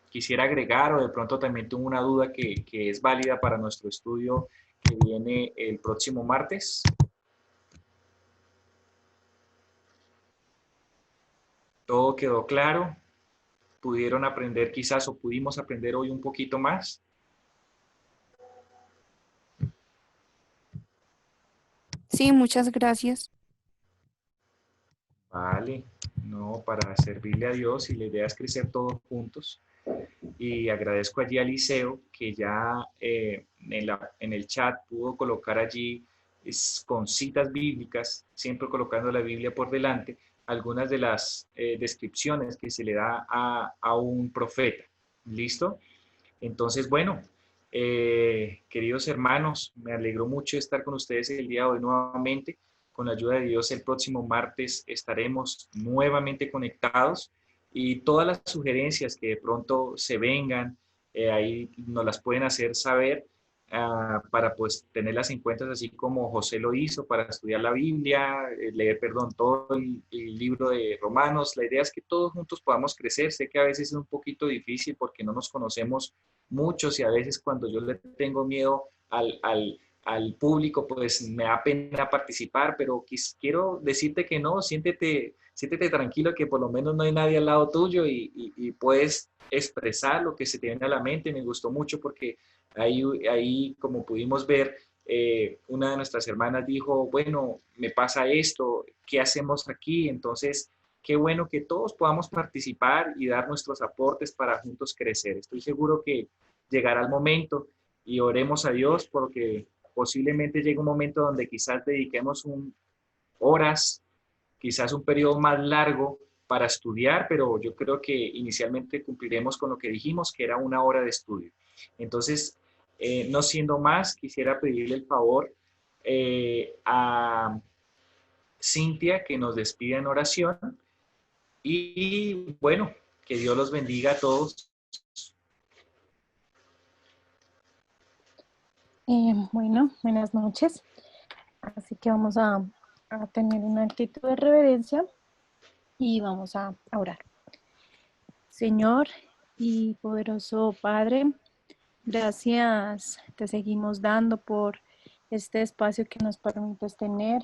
quisiera agregar o de pronto también tengo una duda que es válida para nuestro estudio que viene el próximo martes? ¿Todo quedó claro? ¿Pudieron aprender quizás o pudimos aprender hoy un poquito más? Sí, muchas gracias. Vale, no, para servirle a Dios y la idea es crecer todos juntos. Y agradezco allí a Liceo que ya en el chat pudo colocar allí con citas bíblicas, siempre colocando la Biblia por delante, algunas de las descripciones que se le da a un profeta. ¿Listo? Entonces, bueno, queridos hermanos, me alegró mucho estar con ustedes el día de hoy nuevamente. Con la ayuda de Dios, el próximo martes estaremos nuevamente conectados y todas las sugerencias que de pronto se vengan, ahí nos las pueden hacer saber para pues tenerlas en cuenta, así como José lo hizo para estudiar la Biblia, leer, perdón, todo el libro de Romanos. La idea es que todos juntos podamos crecer. Sé que a veces es un poquito difícil porque no nos conocemos muchos y a veces cuando yo le tengo miedo al público, pues me da pena participar, pero quiero decirte que no, siéntete tranquilo que por lo menos no hay nadie al lado tuyo y puedes expresar lo que se te viene a la mente. Me gustó mucho porque ahí como pudimos ver, una de nuestras hermanas dijo, bueno, me pasa esto, ¿qué hacemos aquí? Entonces, qué bueno que todos podamos participar y dar nuestros aportes para juntos crecer. Estoy seguro que llegará el momento y oremos a Dios porque posiblemente llegue un momento donde quizás dediquemos horas, quizás un periodo más largo para estudiar, pero yo creo que inicialmente cumpliremos con lo que dijimos, que era una hora de estudio. Entonces, no siendo más, quisiera pedirle el favor a Cintia que nos despida en oración y bueno, que Dios los bendiga a todos. Bueno, buenas noches. Así que vamos a tener una actitud de reverencia y vamos a orar. Señor, y poderoso Padre, gracias te seguimos dando por este espacio que nos permites tener,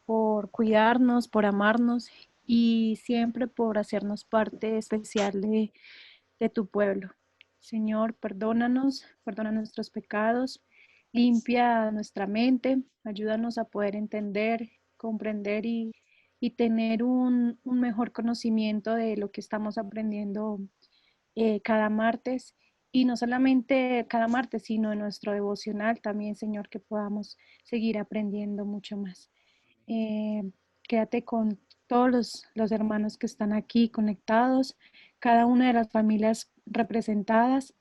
por cuidarnos, por amarnos y siempre por hacernos parte especial de tu pueblo. Señor, perdónanos, perdona nuestros pecados, limpia nuestra mente, ayúdanos a poder entender, comprender y tener un mejor conocimiento de lo que estamos aprendiendo cada martes. Y no solamente cada martes, sino en nuestro devocional también, Señor, que podamos seguir aprendiendo mucho más. Eh, Quédate con todos los hermanos que están aquí conectados, cada una de las familias representadas,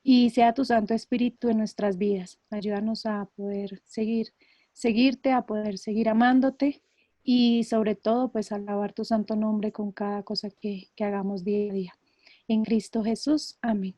y sea tu Santo Espíritu en nuestras vidas. Ayúdanos a poder seguirte, a poder seguir amándote y sobre todo pues alabar tu santo nombre con cada cosa que hagamos día a día. En Cristo Jesús, amén.